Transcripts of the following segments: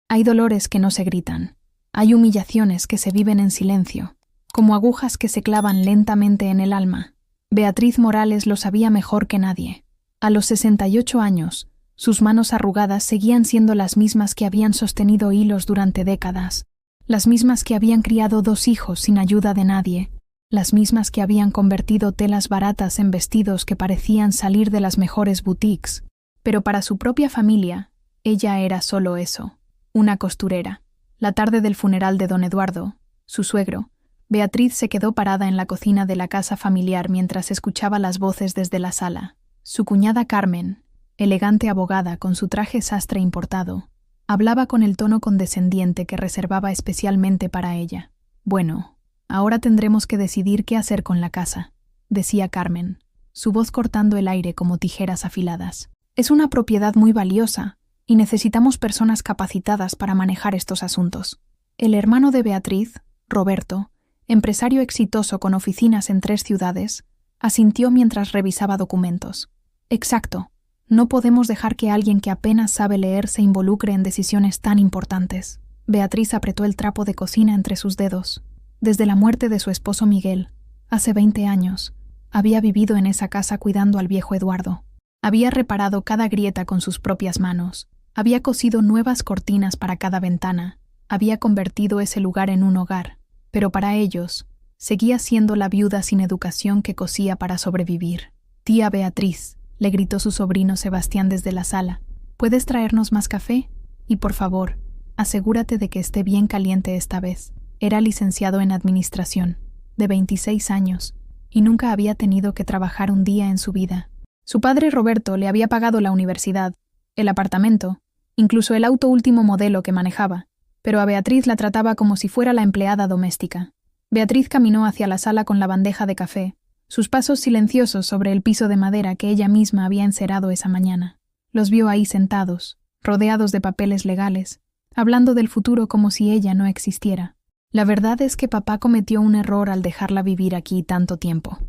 Hay dolores que no se gritan. Hay humillaciones que se viven en silencio, como agujas que se clavan lentamente en el alma. Beatriz Morales lo sabía mejor que nadie. A los 68 años, sus manos arrugadas seguían siendo las mismas que habían sostenido hilos durante décadas, las mismas que habían criado 2 hijos sin ayuda de nadie, las mismas que habían convertido telas baratas en vestidos que parecían salir de las mejores boutiques. Pero para su propia familia, ella era solo eso, una costurera. La tarde del funeral de don Eduardo, su suegro, Beatriz se quedó parada en la cocina de la casa familiar mientras escuchaba las voces desde la sala. Su cuñada Carmen, elegante abogada con su traje sastre importado, hablaba con el tono condescendiente que reservaba especialmente para ella. «Bueno, ahora tendremos que decidir qué hacer con la casa», decía Carmen, su voz cortando el aire como tijeras afiladas. «Es una propiedad muy valiosa y necesitamos personas capacitadas para manejar estos asuntos». El hermano de Beatriz, Roberto, empresario exitoso con oficinas en 3 ciudades, asintió mientras revisaba documentos. «Exacto. No podemos dejar que alguien que apenas sabe leer se involucre en decisiones tan importantes». Beatriz apretó el trapo de cocina entre sus dedos. Desde la muerte de su esposo Miguel, hace 20 años, había vivido en esa casa cuidando al viejo Eduardo. Había reparado cada grieta con sus propias manos. Había cosido nuevas cortinas para cada ventana. Había convertido ese lugar en un hogar. Pero para ellos, seguía siendo la viuda sin educación que cosía para sobrevivir. «Tía Beatriz», le gritó su sobrino Sebastián desde la sala, «¿puedes traernos más café? Y por favor, asegúrate de que esté bien caliente esta vez». Era licenciado en administración, de 26 años, y nunca había tenido que trabajar un día en su vida. Su padre Roberto le había pagado la universidad, el apartamento, incluso el auto último modelo que manejaba, pero a Beatriz la trataba como si fuera la empleada doméstica. Beatriz caminó hacia la sala con la bandeja de café, sus pasos silenciosos sobre el piso de madera que ella misma había encerado esa mañana. Los vio ahí sentados, rodeados de papeles legales, hablando del futuro como si ella no existiera. «La verdad es que papá cometió un error al dejarla vivir aquí tanto tiempo»,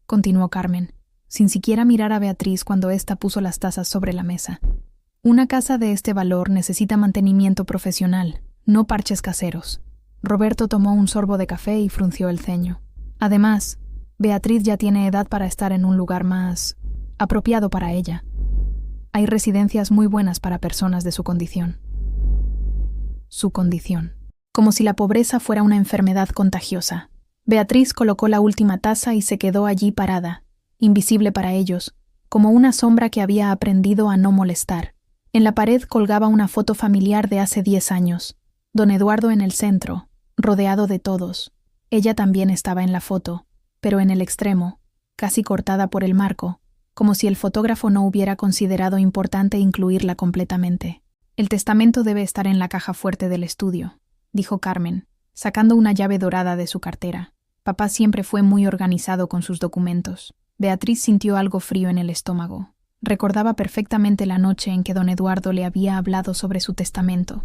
continuó Carmen, sin siquiera mirar a Beatriz cuando ésta puso las tazas sobre la mesa. «Una casa de este valor necesita mantenimiento profesional, no parches caseros». Roberto tomó un sorbo de café y frunció el ceño. «Además, Beatriz ya tiene edad para estar en un lugar más apropiado para ella. Hay residencias muy buenas para personas de su condición». Su condición. Como si la pobreza fuera una enfermedad contagiosa. Beatriz colocó la última taza y se quedó allí parada, invisible para ellos, como una sombra que había aprendido a no molestar. En la pared colgaba una foto familiar de hace 10 años, don Eduardo en el centro, rodeado de todos. Ella también estaba en la foto, pero en el extremo, casi cortada por el marco, como si el fotógrafo no hubiera considerado importante incluirla completamente. «El testamento debe estar en la caja fuerte del estudio», dijo Carmen, sacando una llave dorada de su cartera. Papá siempre fue muy organizado con sus documentos. Beatriz sintió algo frío en el estómago. Recordaba perfectamente la noche en que don Eduardo le había hablado sobre su testamento.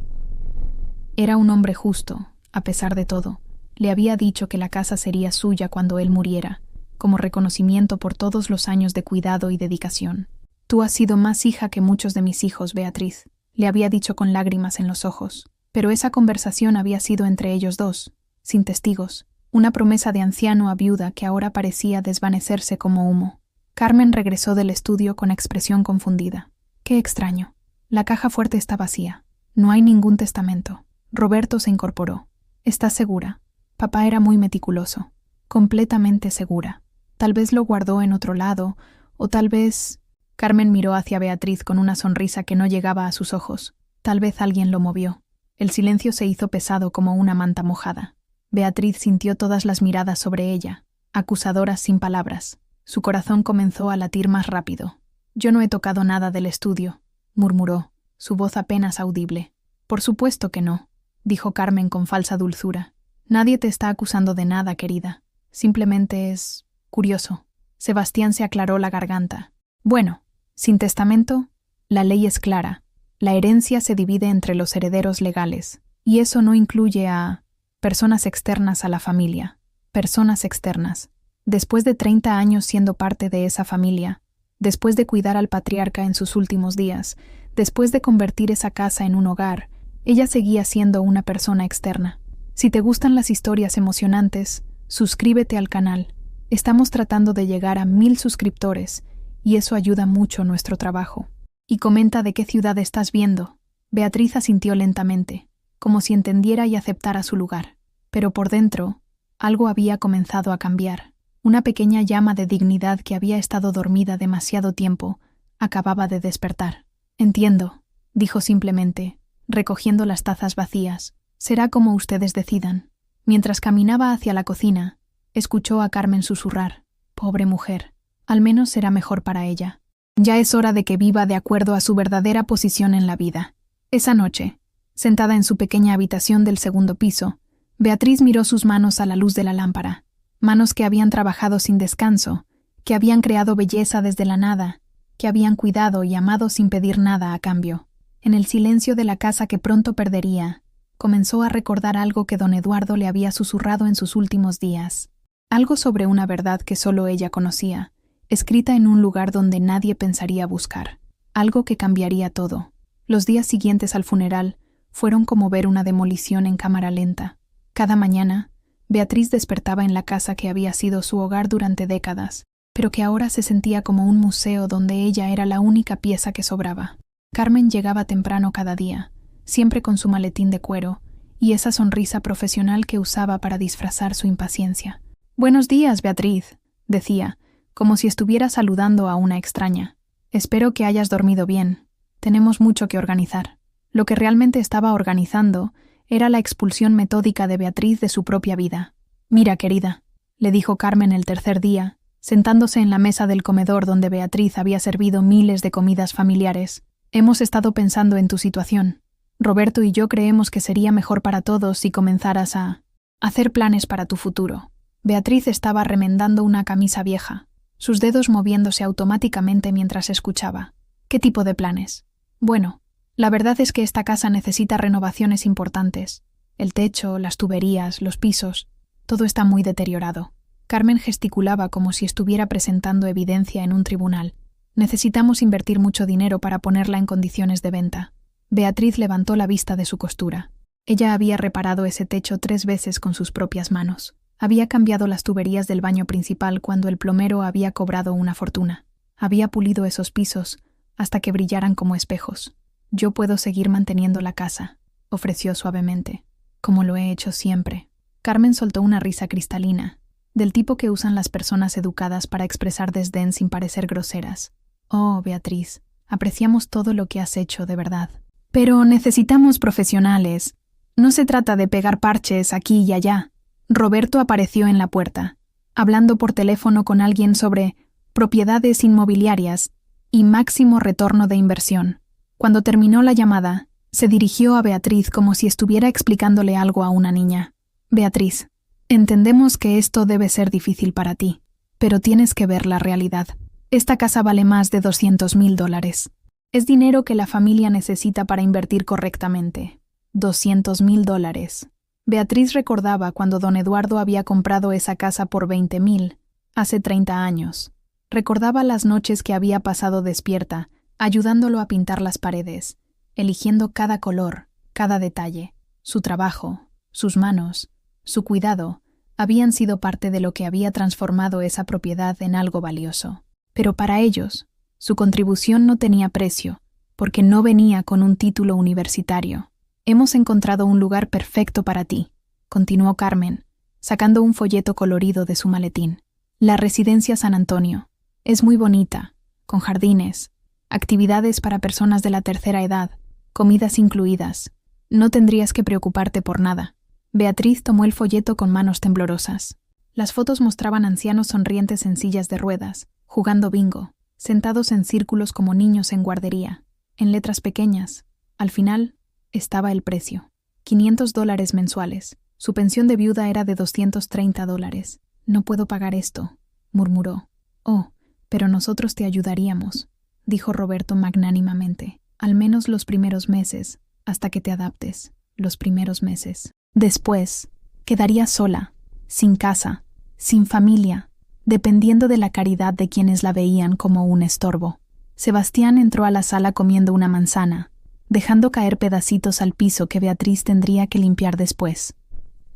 Era un hombre justo, a pesar de todo. Le había dicho que la casa sería suya cuando él muriera, como reconocimiento por todos los años de cuidado y dedicación. «Tú has sido más hija que muchos de mis hijos, Beatriz», le había dicho con lágrimas en los ojos. Pero esa conversación había sido entre ellos dos, sin testigos, una promesa de anciano a viuda que ahora parecía desvanecerse como humo. Carmen regresó del estudio con expresión confundida. «Qué extraño. La caja fuerte está vacía. No hay ningún testamento». Roberto se incorporó. «¿Estás segura?» Papá era muy meticuloso. «Completamente segura. Tal vez lo guardó en otro lado, o tal vez...» Carmen miró hacia Beatriz con una sonrisa que no llegaba a sus ojos. «Tal vez alguien lo movió». El silencio se hizo pesado como una manta mojada. Beatriz sintió todas las miradas sobre ella, acusadoras sin palabras. Su corazón comenzó a latir más rápido. «Yo no he tocado nada del estudio», murmuró, su voz apenas audible. «Por supuesto que no», dijo Carmen con falsa dulzura. «Nadie te está acusando de nada, querida. Simplemente es curioso». Sebastián se aclaró la garganta. «Bueno, sin testamento, la ley es clara. La herencia se divide entre los herederos legales, y eso no incluye a personas externas a la familia. Personas externas. Después de 30 años siendo parte de esa familia, después de cuidar al patriarca en sus últimos días, después de convertir esa casa en un hogar, Ella seguía siendo una persona externa. Si te gustan las historias emocionantes, suscríbete al canal. Estamos tratando de llegar a 1000 suscriptores y eso ayuda mucho nuestro trabajo. Y comenta de qué ciudad estás viendo. Beatriz asintió lentamente, como si entendiera y aceptara su lugar. Pero por dentro, algo había comenzado a cambiar. Una pequeña llama de dignidad que había estado dormida demasiado tiempo acababa de despertar. Entiendo, dijo simplemente, recogiendo las tazas vacías. Será como ustedes decidan. Mientras caminaba hacia la cocina, escuchó a Carmen susurrar. Pobre mujer, al menos será mejor para ella. Ya es hora de que viva de acuerdo a su verdadera posición en la vida. Esa noche, sentada en su pequeña habitación del segundo piso, Beatriz miró sus manos a la luz de la lámpara. Manos que habían trabajado sin descanso, que habían creado belleza desde la nada, que habían cuidado y amado sin pedir nada a cambio. En el silencio de la casa que pronto perdería, comenzó a recordar algo que don Eduardo le había susurrado en sus últimos días. Algo sobre una verdad que solo ella conocía, escrita en un lugar donde nadie pensaría buscar. Algo que cambiaría todo. Los días siguientes al funeral fueron como ver una demolición en cámara lenta. Cada mañana, Beatriz despertaba en la casa que había sido su hogar durante décadas, pero que ahora se sentía como un museo donde ella era la única pieza que sobraba. Carmen llegaba temprano cada día, siempre con su maletín de cuero y esa sonrisa profesional que usaba para disfrazar su impaciencia. «Buenos días, Beatriz», decía, como si estuviera saludando a una extraña. «Espero que hayas dormido bien. Tenemos mucho que organizar». Lo que realmente estaba organizando era la expulsión metódica de Beatriz de su propia vida. «Mira, querida», le dijo Carmen el tercer día, sentándose en la mesa del comedor donde Beatriz había servido miles de comidas familiares. «Hemos estado pensando en tu situación. Roberto y yo creemos que sería mejor para todos si comenzaras a hacer planes para tu futuro». Beatriz estaba remendando una camisa vieja, sus dedos moviéndose automáticamente mientras escuchaba. «¿Qué tipo de planes?» «Bueno, la verdad es que esta casa necesita renovaciones importantes. El techo, las tuberías, los pisos, todo está muy deteriorado». Carmen gesticulaba como si estuviera presentando evidencia en un tribunal. «Necesitamos invertir mucho dinero para ponerla en condiciones de venta». Beatriz levantó la vista de su costura. Ella había reparado ese techo 3 veces con sus propias manos. Había cambiado las tuberías del baño principal cuando el plomero había cobrado una fortuna. Había pulido esos pisos hasta que brillaran como espejos. «Yo puedo seguir manteniendo la casa», ofreció suavemente, «como lo he hecho siempre». Carmen soltó una risa cristalina, del tipo que usan las personas educadas para expresar desdén sin parecer groseras. «Oh, Beatriz, apreciamos todo lo que has hecho, de verdad. Pero necesitamos profesionales. No se trata de pegar parches aquí y allá». Roberto apareció en la puerta, hablando por teléfono con alguien sobre propiedades inmobiliarias y máximo retorno de inversión. Cuando terminó la llamada, se dirigió a Beatriz como si estuviera explicándole algo a una niña. «Beatriz, entendemos que esto debe ser difícil para ti, pero tienes que ver la realidad. Esta casa vale más de $200,000. Es dinero que la familia necesita para invertir correctamente. $200,000. Beatriz recordaba cuando don Eduardo había comprado esa casa por $20,000, hace 30 años. Recordaba las noches que había pasado despierta, ayudándolo a pintar las paredes, eligiendo cada color, cada detalle. Su trabajo, sus manos, su cuidado, habían sido parte de lo que había transformado esa propiedad en algo valioso. Pero para ellos, su contribución no tenía precio, porque no venía con un título universitario. «Hemos encontrado un lugar perfecto para ti», continuó Carmen, sacando un folleto colorido de su maletín. «La residencia San Antonio. Es muy bonita, con jardines, actividades para personas de la tercera edad, comidas incluidas. No tendrías que preocuparte por nada». Beatriz tomó el folleto con manos temblorosas. Las fotos mostraban ancianos sonrientes en sillas de ruedas, jugando bingo, sentados en círculos como niños en guardería. En letras pequeñas, al final, estaba el precio. $500 mensuales. Su pensión de viuda era de $230. «No puedo pagar esto», murmuró. «Oh, pero nosotros te ayudaríamos», dijo Roberto magnánimamente. «Al menos los primeros meses, hasta que te adaptes. Los primeros meses. Después, quedarías sola, sin casa, sin familia, dependiendo de la caridad de quienes la veían como un estorbo». Sebastián entró a la sala comiendo una manzana, dejando caer pedacitos al piso que Beatriz tendría que limpiar después.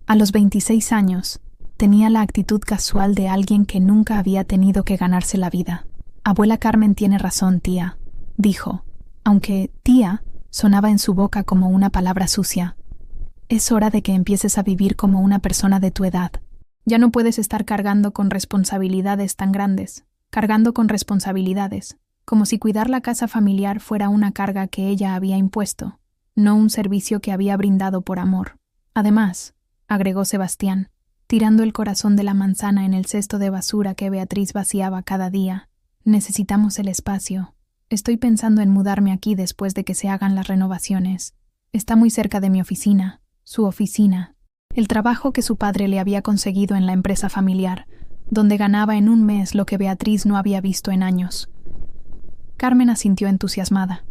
A los 26 años, tenía la actitud casual de alguien que nunca había tenido que ganarse la vida. «Abuela Carmen tiene razón, tía», dijo, aunque «tía» sonaba en su boca como una palabra sucia. «Es hora de que empieces a vivir como una persona de tu edad. Ya no puedes estar cargando con responsabilidades tan grandes, como si cuidar la casa familiar fuera una carga que ella había impuesto, no un servicio que había brindado por amor. Además», agregó Sebastián, tirando el corazón de la manzana en el cesto de basura que Beatriz vaciaba cada día, «necesitamos el espacio. Estoy pensando en mudarme aquí después de que se hagan las renovaciones. Está muy cerca de mi oficina, su oficina, el trabajo que su padre le había conseguido en la empresa familiar, donde ganaba en un mes lo que Beatriz no había visto en años». Carmen asintió entusiasmada.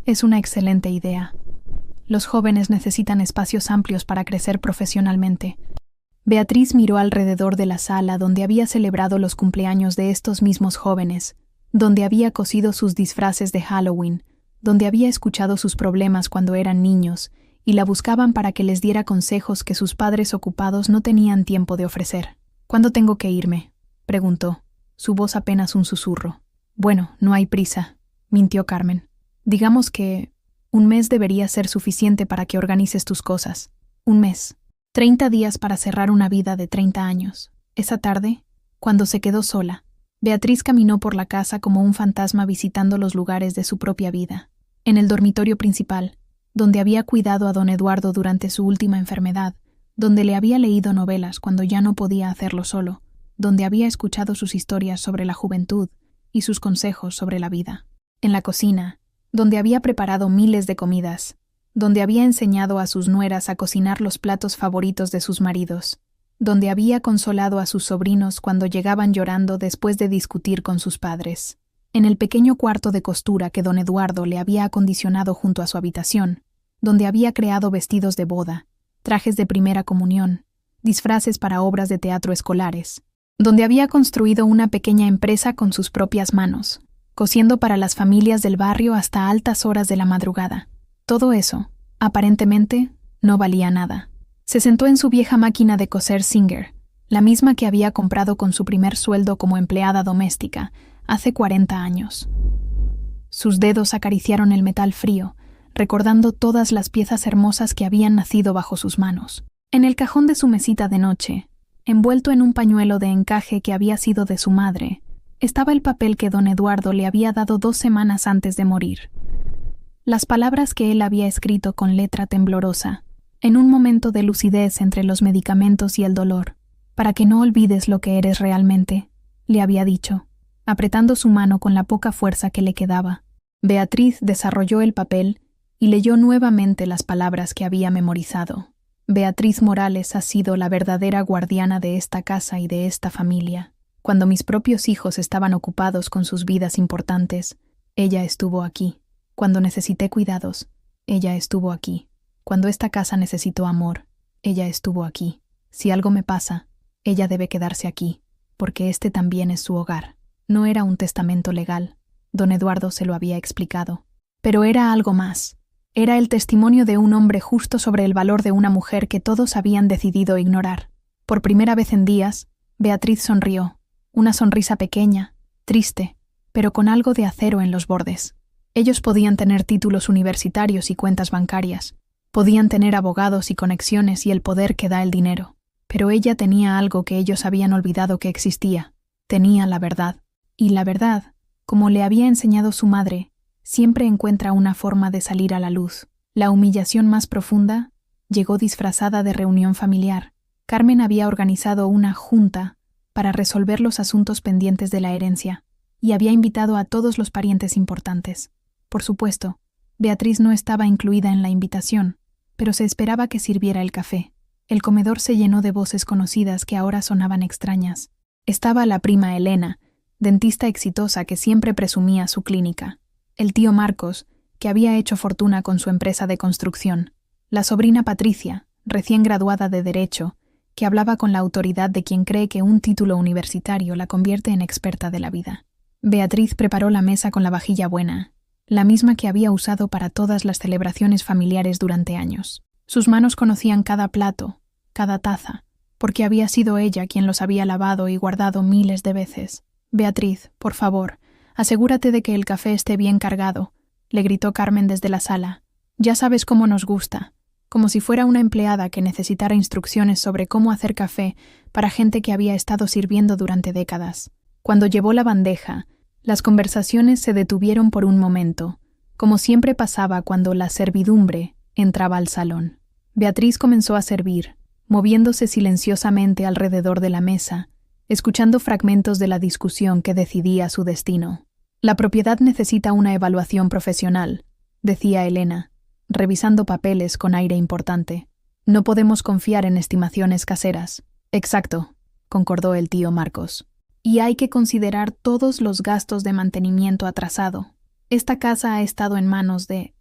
«Es una excelente idea. Los jóvenes necesitan espacios amplios para crecer profesionalmente». Beatriz miró alrededor de la sala donde había celebrado los cumpleaños de estos mismos jóvenes, donde había cosido sus disfraces de Halloween, donde había escuchado sus problemas cuando eran niños, y la buscaban para que les diera consejos que sus padres ocupados no tenían tiempo de ofrecer. «¿Cuándo tengo que irme?», preguntó, su voz apenas un susurro. «Bueno, no hay prisa», mintió Carmen. «Digamos que 1 mes debería ser suficiente para que organices tus cosas. 1 mes. 30 días para cerrar una vida de 30 años. Esa tarde, cuando se quedó sola, Beatriz caminó por la casa como un fantasma visitando los lugares de su propia vida. En el dormitorio principal, donde había cuidado a don Eduardo durante su última enfermedad, donde le había leído novelas cuando ya no podía hacerlo solo, donde había escuchado sus historias sobre la juventud y sus consejos sobre la vida. En la cocina, donde había preparado miles de comidas, donde había enseñado a sus nueras a cocinar los platos favoritos de sus maridos, donde había consolado a sus sobrinos cuando llegaban llorando después de discutir con sus padres. En el pequeño cuarto de costura que don Eduardo le había acondicionado junto a su habitación, donde había creado vestidos de boda, trajes de primera comunión, disfraces para obras de teatro escolares, donde había construido una pequeña empresa con sus propias manos, cosiendo para las familias del barrio hasta altas horas de la madrugada. Todo eso, aparentemente, no valía nada. Se sentó en su vieja máquina de coser Singer, la misma que había comprado con su primer sueldo como empleada doméstica, hace 40 años. Sus dedos acariciaron el metal frío, recordando todas las piezas hermosas que habían nacido bajo sus manos. En el cajón de su mesita de noche, envuelto en un pañuelo de encaje que había sido de su madre, estaba el papel que don Eduardo le había dado 2 semanas antes de morir. Las palabras que él había escrito con letra temblorosa, en un momento de lucidez entre los medicamentos y el dolor, «para que no olvides lo que eres realmente», le había dicho, apretando su mano con la poca fuerza que le quedaba. Beatriz desarrolló el papel y leyó nuevamente las palabras que había memorizado. «Beatriz Morales ha sido la verdadera guardiana de esta casa y de esta familia. Cuando mis propios hijos estaban ocupados con sus vidas importantes, ella estuvo aquí. Cuando necesité cuidados, ella estuvo aquí. Cuando esta casa necesitó amor, ella estuvo aquí. Si algo me pasa, ella debe quedarse aquí, porque este también es su hogar». No era un testamento legal, don Eduardo se lo había explicado, pero era algo más. Era el testimonio de un hombre justo sobre el valor de una mujer que todos habían decidido ignorar. Por primera vez en días, Beatriz sonrió, una sonrisa pequeña, triste, pero con algo de acero en los bordes. Ellos podían tener títulos universitarios y cuentas bancarias, podían tener abogados y conexiones y el poder que da el dinero, pero ella tenía algo que ellos habían olvidado que existía, tenía la verdad. Y la verdad, como le había enseñado su madre, siempre encuentra una forma de salir a la luz. La humillación más profunda llegó disfrazada de reunión familiar. Carmen había organizado una junta para resolver los asuntos pendientes de la herencia y había invitado a todos los parientes importantes. Por supuesto, Beatriz no estaba incluida en la invitación, pero se esperaba que sirviera el café. El comedor se llenó de voces conocidas que ahora sonaban extrañas. Estaba la prima Elena, dentista exitosa que siempre presumía su clínica, el tío Marcos, que había hecho fortuna con su empresa de construcción, la sobrina Patricia, recién graduada de Derecho, que hablaba con la autoridad de quien cree que un título universitario la convierte en experta de la vida. Beatriz preparó la mesa con la vajilla buena, la misma que había usado para todas las celebraciones familiares durante años. Sus manos conocían cada plato, cada taza, porque había sido ella quien los había lavado y guardado miles de veces. «Beatriz, por favor, asegúrate de que el café esté bien cargado», le gritó Carmen desde la sala. «Ya sabes cómo nos gusta», como si fuera una empleada que necesitara instrucciones sobre cómo hacer café para gente que había estado sirviendo durante décadas. Cuando llevó la bandeja, las conversaciones se detuvieron por un momento, como siempre pasaba cuando la servidumbre entraba al salón. Beatriz comenzó a servir, moviéndose silenciosamente alrededor de la mesa, escuchando fragmentos de la discusión que decidía su destino. «La propiedad necesita una evaluación profesional», decía Elena, revisando papeles con aire importante. «No podemos confiar en estimaciones caseras». «Exacto», concordó el tío Marcos. «Y hay que considerar todos los gastos de mantenimiento atrasado. Esta casa ha estado en manos de,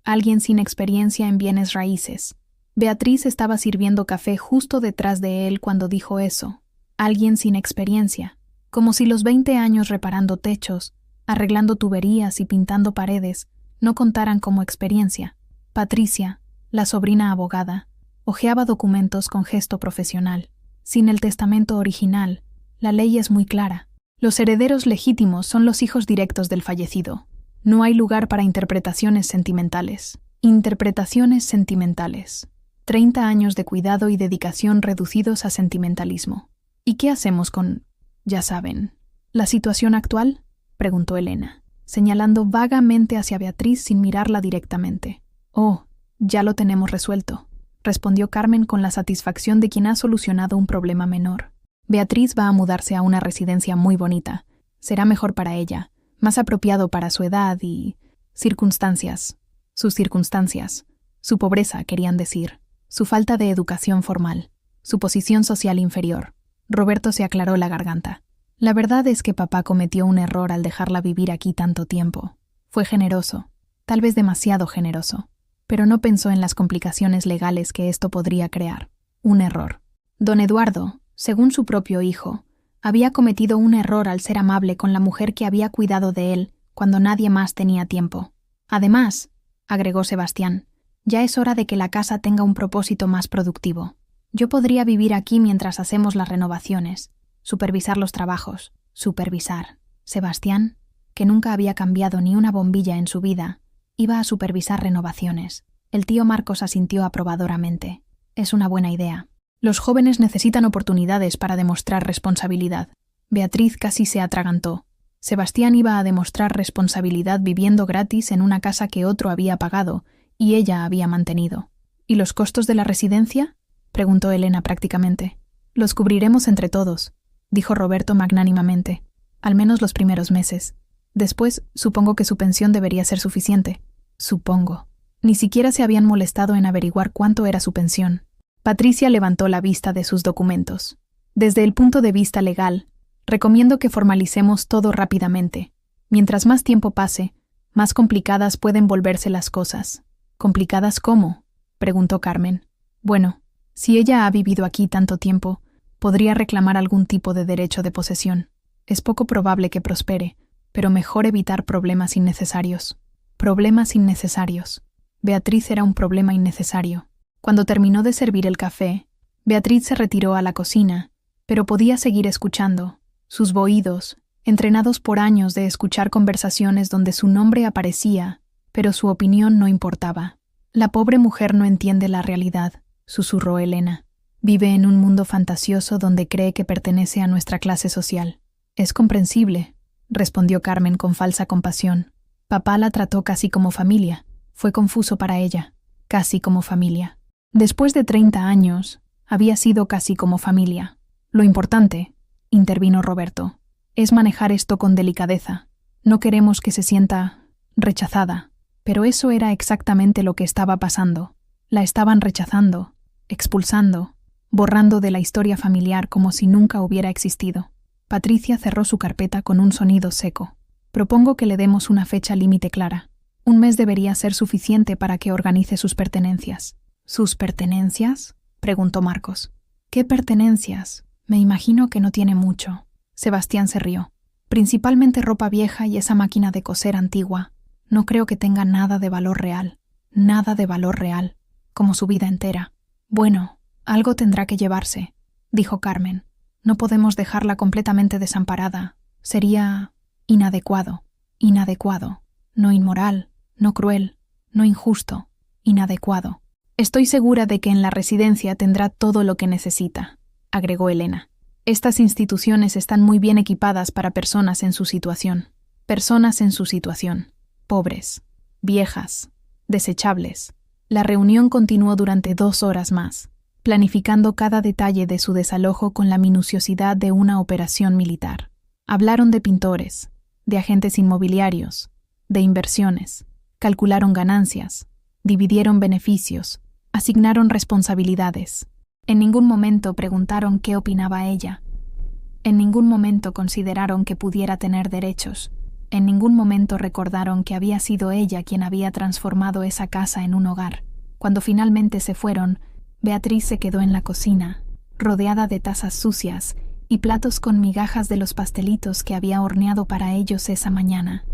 alguien sin experiencia en bienes raíces». Beatriz estaba sirviendo café justo detrás de él cuando dijo eso. Alguien sin experiencia, como si los 20 años reparando techos, arreglando tuberías y pintando paredes no contaran como experiencia. Patricia, la sobrina abogada, hojeaba documentos con gesto profesional. Sin el testamento original, la ley es muy clara. Los herederos legítimos son los hijos directos del fallecido. No hay lugar para interpretaciones sentimentales. Interpretaciones sentimentales. 30 años de cuidado y dedicación reducidos a sentimentalismo. ¿Y qué hacemos con, ya saben, la situación actual?, preguntó Elena, señalando vagamente hacia Beatriz sin mirarla directamente. «Oh, ya lo tenemos resuelto», respondió Carmen con la satisfacción de quien ha solucionado un problema menor. «Beatriz va a mudarse a una residencia muy bonita. Será mejor para ella, más apropiado para su edad y circunstancias. Sus circunstancias. Su pobreza, querían decir. Su falta de educación formal. Su posición social inferior». Roberto se aclaró la garganta. «La verdad es que papá cometió un error al dejarla vivir aquí tanto tiempo. Fue generoso, tal vez demasiado generoso, pero no pensó en las complicaciones legales que esto podría crear. Un error. Don Eduardo, según su propio hijo, había cometido un error al ser amable con la mujer que había cuidado de él cuando nadie más tenía tiempo. Además», agregó Sebastián, «ya es hora de que la casa tenga un propósito más productivo. Yo podría vivir aquí mientras hacemos las renovaciones, supervisar los trabajos, supervisar». Sebastián, que nunca había cambiado ni una bombilla en su vida, iba a supervisar renovaciones. El tío Marcos asintió aprobadoramente. «Es una buena idea. Los jóvenes necesitan oportunidades para demostrar responsabilidad». Beatriz casi se atragantó. Sebastián iba a demostrar responsabilidad viviendo gratis en una casa que otro había pagado y ella había mantenido. «¿Y los costos de la residencia?», preguntó Elena prácticamente. «Los cubriremos entre todos», dijo Roberto magnánimamente. «Al menos los primeros meses. Después, supongo que su pensión debería ser suficiente». «Supongo». Ni siquiera se habían molestado en averiguar cuánto era su pensión. Patricia levantó la vista de sus documentos. «Desde el punto de vista legal, recomiendo que formalicemos todo rápidamente. Mientras más tiempo pase, más complicadas pueden volverse las cosas». «¿Complicadas cómo?», preguntó Carmen. «Bueno, si ella ha vivido aquí tanto tiempo, podría reclamar algún tipo de derecho de posesión. Es poco probable que prospere, pero mejor evitar problemas innecesarios». Problemas innecesarios. Beatriz era un problema innecesario. Cuando terminó de servir el café, Beatriz se retiró a la cocina, pero podía seguir escuchando. Sus oídos, entrenados por años de escuchar conversaciones donde su nombre aparecía, pero su opinión no importaba. «La pobre mujer no entiende la realidad», susurró Elena. «Vive en un mundo fantasioso donde cree que pertenece a nuestra clase social». «Es comprensible», respondió Carmen con falsa compasión. «Papá la trató casi como familia». Fue confuso para ella. Casi como familia. Después de 30 años, había sido casi como familia. «Lo importante», intervino Roberto, «es manejar esto con delicadeza. No queremos que se sienta rechazada». Pero eso era exactamente lo que estaba pasando. La estaban rechazando, expulsando, borrando de la historia familiar como si nunca hubiera existido. Patricia cerró su carpeta con un sonido seco. «Propongo que le demos una fecha límite clara. Un mes debería ser suficiente para que organice sus pertenencias». «¿Sus pertenencias?», preguntó Marcos. «¿Qué pertenencias? Me imagino que no tiene mucho». Sebastián se rió. «Principalmente ropa vieja y esa máquina de coser antigua». No creo que tenga nada de valor real, como su vida entera. Bueno, algo tendrá que llevarse, dijo Carmen. No podemos dejarla completamente desamparada. Sería inadecuado, no inmoral, no cruel, no injusto, inadecuado. Estoy segura de que en la residencia tendrá todo lo que necesita, agregó Elena. Estas instituciones están muy bien equipadas para personas en su situación. Pobres, viejas, desechables. La reunión continuó durante 2 horas más, planificando cada detalle de su desalojo con la minuciosidad de una operación militar. Hablaron de pintores, de agentes inmobiliarios, de inversiones, calcularon ganancias, dividieron beneficios, asignaron responsabilidades. En ningún momento preguntaron qué opinaba ella. En ningún momento consideraron que pudiera tener derechos. En ningún momento recordaron que había sido ella quien había transformado esa casa en un hogar. Cuando finalmente se fueron, Beatriz se quedó en la cocina, rodeada de tazas sucias y platos con migajas de los pastelitos que había horneado para ellos esa mañana.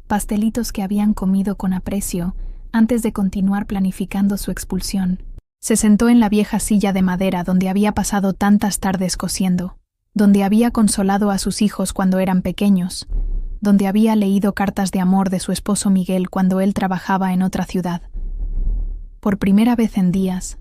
Pastelitos que habían comido con aprecio antes de continuar planificando su expulsión. Se sentó en la vieja silla de madera donde había pasado tantas tardes cosiendo, donde había consolado a sus hijos cuando eran pequeños, donde había leído cartas de amor de su esposo Miguel cuando él trabajaba en otra ciudad. Por primera vez en días,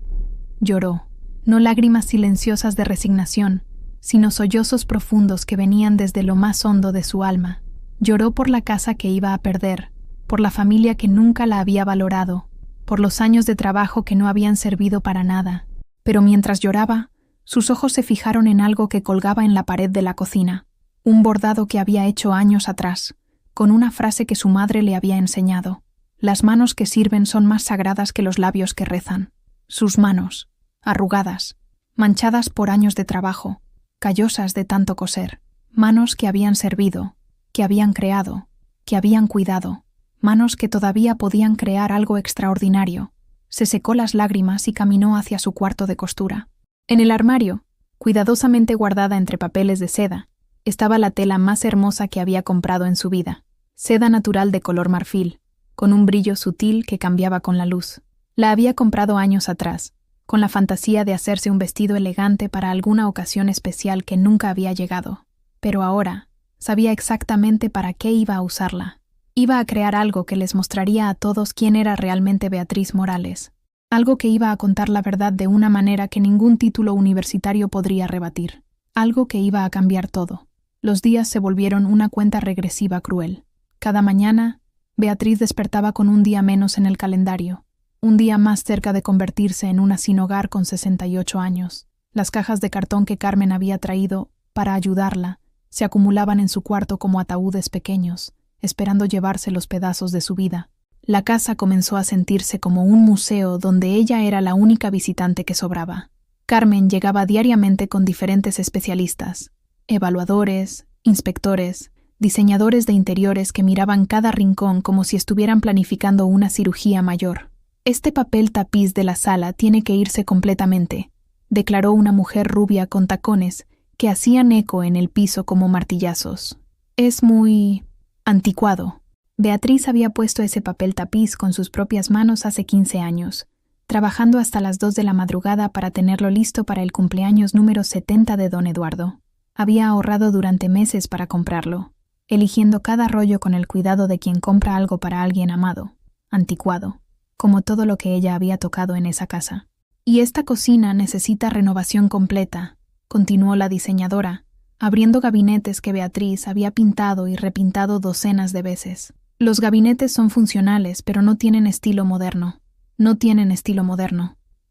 lloró, no lágrimas silenciosas de resignación, sino sollozos profundos que venían desde lo más hondo de su alma. Lloró por la casa que iba a perder, por la familia que nunca la había valorado, por los años de trabajo que no habían servido para nada. Pero mientras lloraba, sus ojos se fijaron en algo que colgaba en la pared de la cocina, un bordado que había hecho años atrás, con una frase que su madre le había enseñado. Las manos que sirven son más sagradas que los labios que rezan. Sus manos, arrugadas, manchadas por años de trabajo, callosas de tanto coser, manos que habían servido, que habían creado, que habían cuidado, manos que todavía podían crear algo extraordinario. Se secó las lágrimas y caminó hacia su cuarto de costura. En el armario, cuidadosamente guardada entre papeles de seda, estaba la tela más hermosa que había comprado en su vida, seda natural de color marfil, con un brillo sutil que cambiaba con la luz. La había comprado años atrás, con la fantasía de hacerse un vestido elegante para alguna ocasión especial que nunca había llegado. Pero ahora, sabía exactamente para qué iba a usarla. Iba a crear algo que les mostraría a todos quién era realmente Beatriz Morales, algo que iba a contar la verdad de una manera que ningún título universitario podría rebatir, algo que iba a cambiar todo. Los días se volvieron una cuenta regresiva cruel. Cada mañana, Beatriz despertaba con un día menos en el calendario, un día más cerca de convertirse en una sin hogar con 68 años. Las cajas de cartón que Carmen había traído para ayudarla se acumulaban en su cuarto como ataúdes pequeños, esperando llevarse los pedazos de su vida. La casa comenzó a sentirse como un museo donde ella era la única visitante que sobraba. Carmen llegaba diariamente con diferentes especialistas, evaluadores, inspectores, diseñadores de interiores que miraban cada rincón como si estuvieran planificando una cirugía mayor. «Este papel tapiz de la sala tiene que irse completamente», declaró una mujer rubia con tacones que hacían eco en el piso como martillazos. «Es muy anticuado». Beatriz había puesto ese papel tapiz con sus propias manos hace 15 años, trabajando hasta las 2 de la madrugada para tenerlo listo para el cumpleaños número 70 de don Eduardo. Había ahorrado durante meses para comprarlo, eligiendo cada rollo con el cuidado de quien compra algo para alguien amado, anticuado, como todo lo que ella había tocado en esa casa. «Y esta cocina necesita renovación completa», continuó la diseñadora, abriendo gabinetes que Beatriz había pintado y repintado docenas de veces. «Los gabinetes son funcionales, pero no tienen estilo moderno.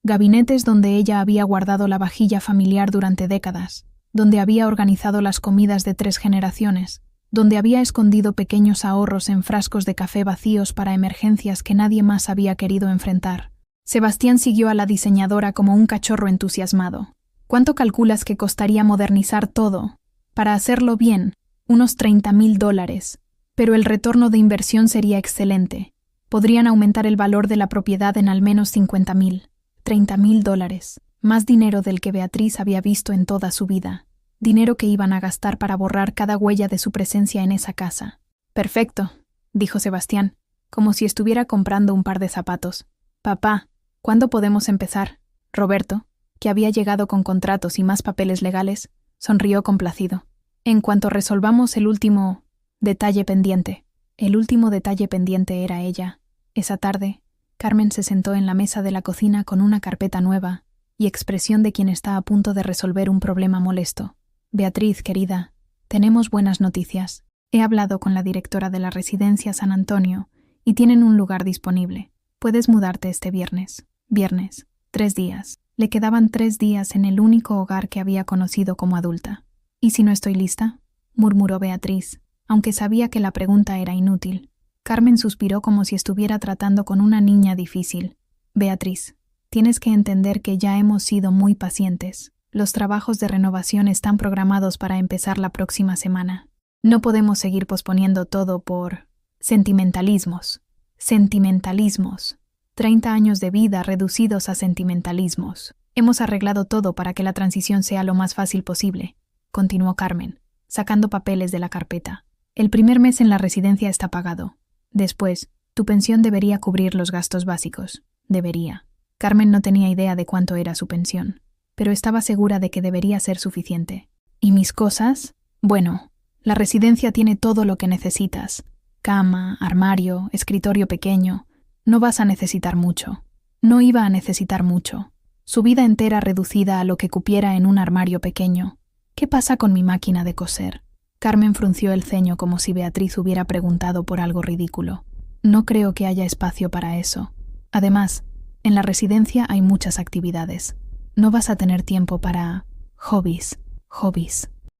Gabinetes donde ella había guardado la vajilla familiar durante décadas, donde había organizado las comidas de 3 generaciones, donde había escondido pequeños ahorros en frascos de café vacíos para emergencias que nadie más había querido enfrentar». Sebastián siguió a la diseñadora como un cachorro entusiasmado. «¿Cuánto calculas que costaría modernizar todo? Para hacerlo bien, unos $30,000, pero el retorno de inversión sería excelente. Podrían aumentar el valor de la propiedad en al menos $50,000. $30,000, más dinero del que Beatriz había visto en toda su vida. Dinero que iban a gastar para borrar cada huella de su presencia en esa casa. Perfecto, dijo Sebastián, como si estuviera comprando un par de zapatos. Papá, ¿cuándo podemos empezar? Roberto, que había llegado con contratos y más papeles legales, sonrió complacido. En cuanto resolvamos el último detalle pendiente. El último detalle pendiente era ella. Esa tarde, Carmen se sentó en la mesa de la cocina con una carpeta nueva y expresión de quien está a punto de resolver un problema molesto. Beatriz, querida, tenemos buenas noticias. He hablado con la directora de la residencia San Antonio y tienen un lugar disponible. Puedes mudarte este viernes. Viernes, 3 días. Le quedaban 3 días en el único hogar que había conocido como adulta. ¿Y si no estoy lista?, murmuró Beatriz, aunque sabía que la pregunta era inútil. Carmen suspiró como si estuviera tratando con una niña difícil. Beatriz, tienes que entender que ya hemos sido muy pacientes. Los trabajos de renovación están programados para empezar la próxima semana. No podemos seguir posponiendo todo por sentimentalismos. Sentimentalismos. 30 años de vida reducidos a sentimentalismos. Hemos arreglado todo para que la transición sea lo más fácil posible, continuó Carmen, sacando papeles de la carpeta. El primer mes en la residencia está pagado. Después, tu pensión debería cubrir los gastos básicos. Debería. Carmen no tenía idea de cuánto era su pensión, pero estaba segura de que debería ser suficiente. ¿Y mis cosas? Bueno, la residencia tiene todo lo que necesitas. Cama, armario, escritorio pequeño. No vas a necesitar mucho. No iba a necesitar mucho. Su vida entera reducida a lo que cupiera en un armario pequeño. ¿Qué pasa con mi máquina de coser? Carmen frunció el ceño como si Beatriz hubiera preguntado por algo ridículo. No creo que haya espacio para eso. Además, en la residencia hay muchas actividades. No vas a tener tiempo para hobbies.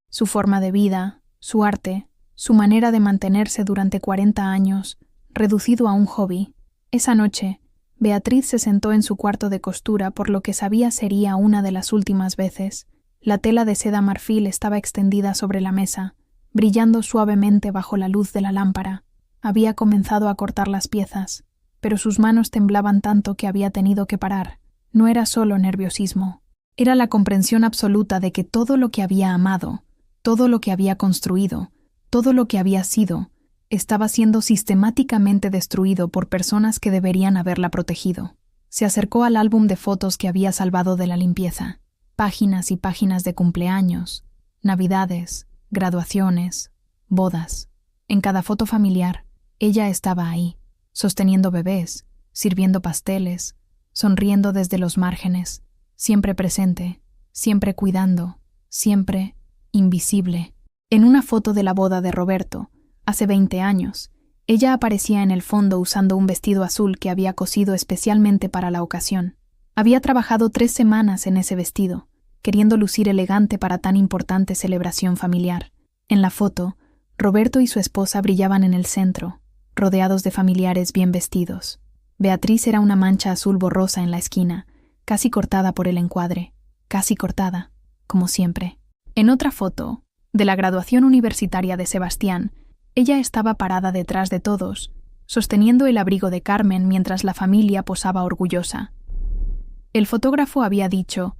Su forma de vida, su arte, su manera de mantenerse durante 40 años, reducido a un hobby. Esa noche, Beatriz se sentó en su cuarto de costura por lo que sabía sería una de las últimas veces. La tela de seda marfil estaba extendida sobre la mesa, brillando suavemente bajo la luz de la lámpara. Había comenzado a cortar las piezas, pero sus manos temblaban tanto que había tenido que parar. No era solo nerviosismo. Era la comprensión absoluta de que todo lo que había amado, todo lo que había construido, todo lo que había sido, estaba siendo sistemáticamente destruido por personas que deberían haberla protegido. Se acercó al álbum de fotos que había salvado de la limpieza. Páginas y páginas de cumpleaños, navidades, graduaciones, bodas. En cada foto familiar, ella estaba ahí, sosteniendo bebés, sirviendo pasteles, sonriendo desde los márgenes, siempre presente, siempre cuidando, siempre invisible. En una foto de la boda de Roberto, hace 20 años, ella aparecía en el fondo usando un vestido azul que había cosido especialmente para la ocasión. Había trabajado 3 semanas en ese vestido, queriendo lucir elegante para tan importante celebración familiar. En la foto, Roberto y su esposa brillaban en el centro, rodeados de familiares bien vestidos. Beatriz era una mancha azul borrosa en la esquina, casi cortada por el encuadre, casi cortada, como siempre. En otra foto, de la graduación universitaria de Sebastián, ella estaba parada detrás de todos, sosteniendo el abrigo de Carmen mientras la familia posaba orgullosa. El fotógrafo había dicho: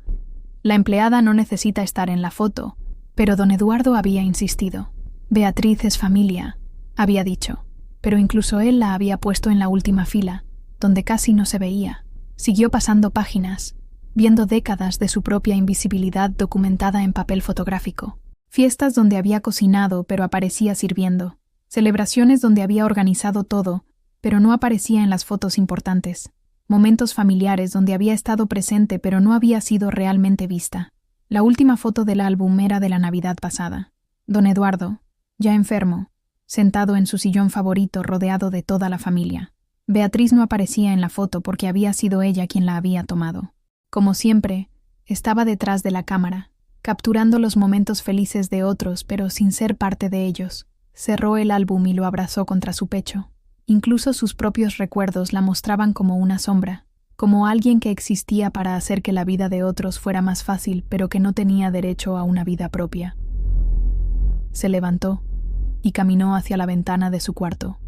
la empleada no necesita estar en la foto, pero don Eduardo había insistido. Beatriz es familia, había dicho, pero incluso él la había puesto en la última fila, donde casi no se veía. Siguió pasando páginas, viendo décadas de su propia invisibilidad documentada en papel fotográfico. Fiestas donde había cocinado pero aparecía sirviendo. Celebraciones donde había organizado todo, pero no aparecía en las fotos importantes. Momentos familiares donde había estado presente pero no había sido realmente vista. La última foto del álbum era de la Navidad pasada. Don Eduardo, ya enfermo, sentado en su sillón favorito rodeado de toda la familia. Beatriz no aparecía en la foto porque había sido ella quien la había tomado. Como siempre, estaba detrás de la cámara, capturando los momentos felices de otros pero sin ser parte de ellos. Cerró el álbum y lo abrazó contra su pecho. Incluso sus propios recuerdos la mostraban como una sombra, como alguien que existía para hacer que la vida de otros fuera más fácil, pero que no tenía derecho a una vida propia. Se levantó y caminó hacia la ventana de su cuarto.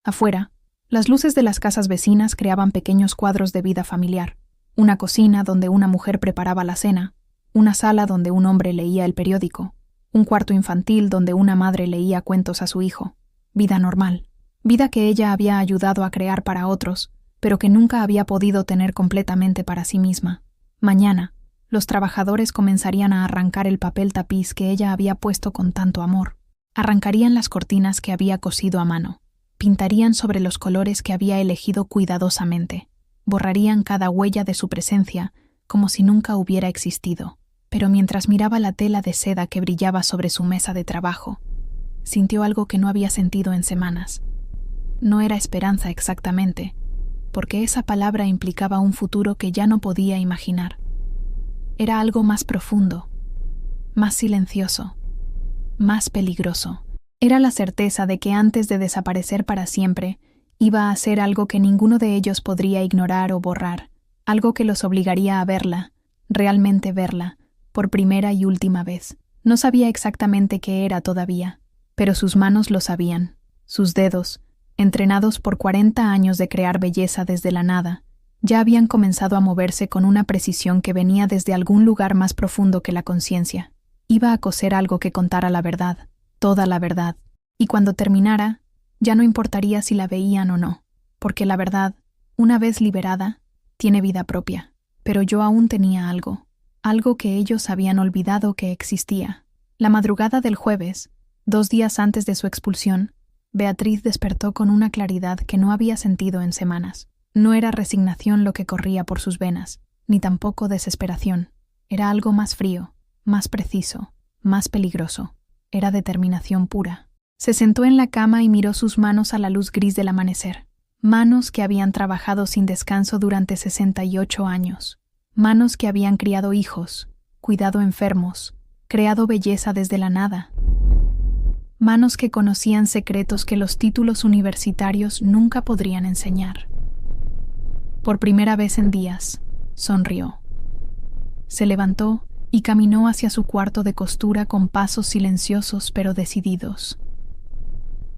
Afuera, las luces de las casas vecinas creaban pequeños cuadros de vida familiar. Una cocina donde una mujer preparaba la cena, una sala donde un hombre leía el periódico, un cuarto infantil donde una madre leía cuentos a su hijo. Vida normal, vida que ella había ayudado a crear para otros, pero que nunca había podido tener completamente para sí misma. Mañana, los trabajadores comenzarían a arrancar el papel tapiz que ella había puesto con tanto amor. Arrancarían las cortinas que había cosido a mano. Pintarían sobre los colores que había elegido cuidadosamente. Borrarían cada huella de su presencia, como si nunca hubiera existido. Pero mientras miraba la tela de seda que brillaba sobre su mesa de trabajo, sintió algo que no había sentido en semanas. No era esperanza exactamente, porque esa palabra implicaba un futuro que ya no podía imaginar. Era algo más profundo, más silencioso, más peligroso. Era la certeza de que antes de desaparecer para siempre, iba a hacer algo que ninguno de ellos podría ignorar o borrar, algo que los obligaría a verla, realmente verla, por primera y última vez. No sabía exactamente qué era todavía, pero sus manos lo sabían. Sus dedos, entrenados por 40 años de crear belleza desde la nada, ya habían comenzado a moverse con una precisión que venía desde algún lugar más profundo que la conciencia. Iba a coser algo que contara la verdad, toda la verdad, y cuando terminara, ya no importaría si la veían o no, porque la verdad, una vez liberada, tiene vida propia. Pero yo aún tenía algo que ellos habían olvidado que existía. La madrugada del jueves, 2 días antes de su expulsión, Beatriz despertó con una claridad que no había sentido en semanas. No era resignación lo que corría por sus venas, ni tampoco desesperación. Era algo más frío, más preciso, más peligroso. Era determinación pura. Se sentó en la cama y miró sus manos a la luz gris del amanecer. Manos que habían trabajado sin descanso durante 68 años. Manos que habían criado hijos, cuidado enfermos, creado belleza desde la nada. Manos que conocían secretos que los títulos universitarios nunca podrían enseñar. Por primera vez en días, sonrió. Se levantó y caminó hacia su cuarto de costura con pasos silenciosos pero decididos.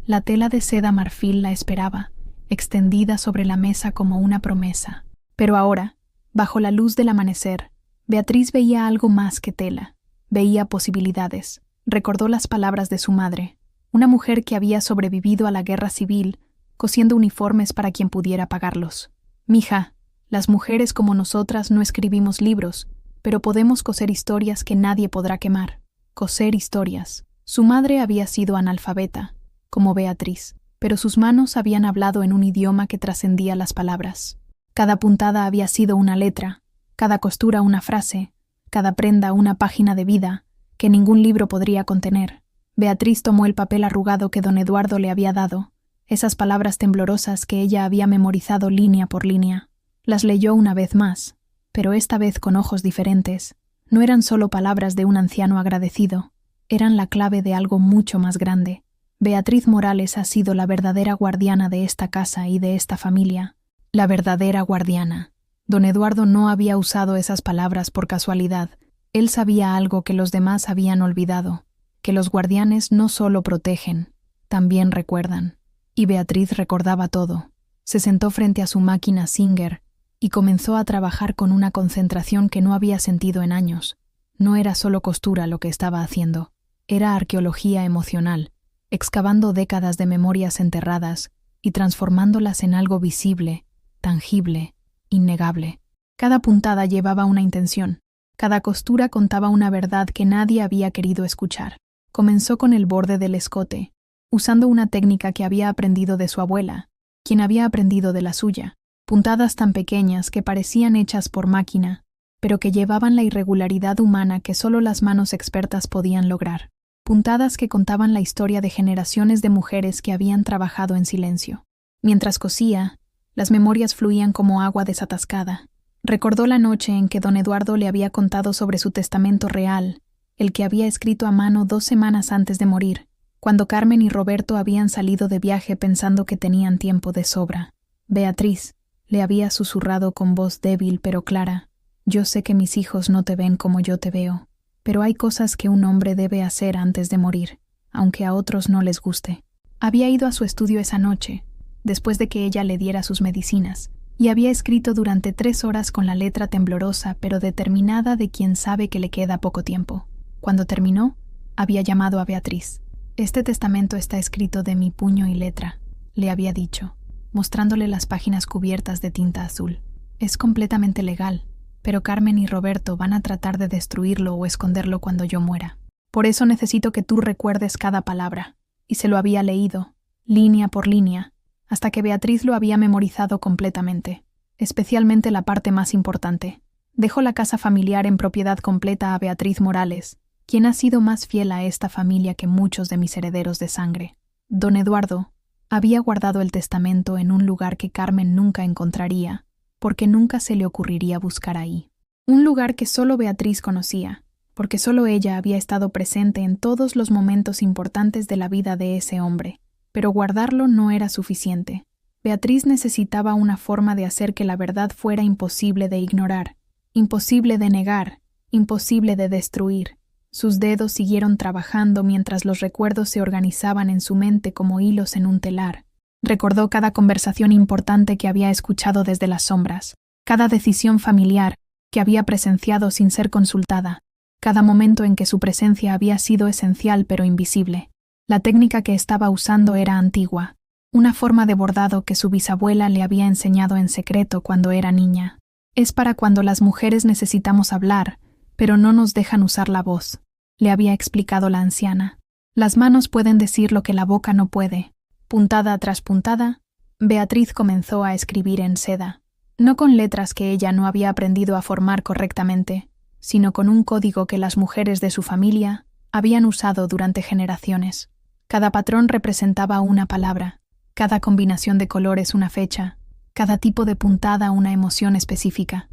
La tela de seda marfil la esperaba, extendida sobre la mesa como una promesa. Pero ahora, bajo la luz del amanecer, Beatriz veía algo más que tela. Veía posibilidades. Recordó las palabras de su madre, una mujer que había sobrevivido a la guerra civil, cosiendo uniformes para quien pudiera pagarlos. «Mija, las mujeres como nosotras no escribimos libros, pero podemos coser historias que nadie podrá quemar. Coser historias». Su madre había sido analfabeta, como Beatriz, pero sus manos habían hablado en un idioma que trascendía las palabras. Cada puntada había sido una letra, cada costura una frase, cada prenda una página de vida que ningún libro podría contener. Beatriz tomó el papel arrugado que don Eduardo le había dado, esas palabras temblorosas que ella había memorizado línea por línea. Las leyó una vez más, pero esta vez con ojos diferentes. No eran solo palabras de un anciano agradecido, eran la clave de algo mucho más grande. Beatriz Morales ha sido la verdadera guardiana de esta casa y de esta familia. La verdadera guardiana. Don Eduardo no había usado esas palabras por casualidad. Él sabía algo que los demás habían olvidado, que los guardianes no solo protegen, también recuerdan. Y Beatriz recordaba todo. Se sentó frente a su máquina Singer y comenzó a trabajar con una concentración que no había sentido en años. No era solo costura lo que estaba haciendo, era arqueología emocional, excavando décadas de memorias enterradas y transformándolas en algo visible, tangible, innegable. Cada puntada llevaba una intención. Cada costura contaba una verdad que nadie había querido escuchar. Comenzó con el borde del escote, usando una técnica que había aprendido de su abuela, quien había aprendido de la suya. Puntadas tan pequeñas que parecían hechas por máquina, pero que llevaban la irregularidad humana que solo las manos expertas podían lograr. Puntadas que contaban la historia de generaciones de mujeres que habían trabajado en silencio. Mientras cosía, las memorias fluían como agua desatascada. Recordó la noche en que don Eduardo le había contado sobre su testamento real, el que había escrito a mano 2 semanas antes de morir, cuando Carmen y Roberto habían salido de viaje pensando que tenían tiempo de sobra. Beatriz, le había susurrado con voz débil pero clara, yo sé que mis hijos no te ven como yo te veo, pero hay cosas que un hombre debe hacer antes de morir, aunque a otros no les guste. Había ido a su estudio esa noche, después de que ella le diera sus medicinas, y había escrito durante 3 horas con la letra temblorosa pero determinada de quien sabe que le queda poco tiempo. Cuando terminó, había llamado a Beatriz. Este testamento está escrito de mi puño y letra. le había dicho, mostrándole las páginas cubiertas de tinta azul. Es completamente legal, pero Carmen y Roberto van a tratar de destruirlo o esconderlo cuando yo muera. Por eso necesito que tú recuerdes cada palabra. Y se lo había leído, línea por línea, hasta que Beatriz lo había memorizado completamente, especialmente la parte más importante. Dejo la casa familiar en propiedad completa a Beatriz Morales, quien ha sido más fiel a esta familia que muchos de mis herederos de sangre. Don Eduardo había guardado el testamento en un lugar que Carmen nunca encontraría, porque nunca se le ocurriría buscar ahí. Un lugar que solo Beatriz conocía, porque solo ella había estado presente en todos los momentos importantes de la vida de ese hombre. Pero guardarlo no era suficiente. Beatriz necesitaba una forma de hacer que la verdad fuera imposible de ignorar, imposible de negar, imposible de destruir. Sus dedos siguieron trabajando mientras los recuerdos se organizaban en su mente como hilos en un telar. Recordó cada conversación importante que había escuchado desde las sombras, cada decisión familiar que había presenciado sin ser consultada, cada momento en que su presencia había sido esencial pero invisible. La técnica que estaba usando era antigua, una forma de bordado que su bisabuela le había enseñado en secreto cuando era niña. Es para cuando las mujeres necesitamos hablar, pero no nos dejan usar la voz, le había explicado la anciana. Las manos pueden decir lo que la boca no puede. Puntada tras puntada, Beatriz comenzó a escribir en seda, no con letras que ella no había aprendido a formar correctamente, sino con un código que las mujeres de su familia habían usado durante generaciones. Cada patrón representaba una palabra, cada combinación de colores una fecha, cada tipo de puntada una emoción específica.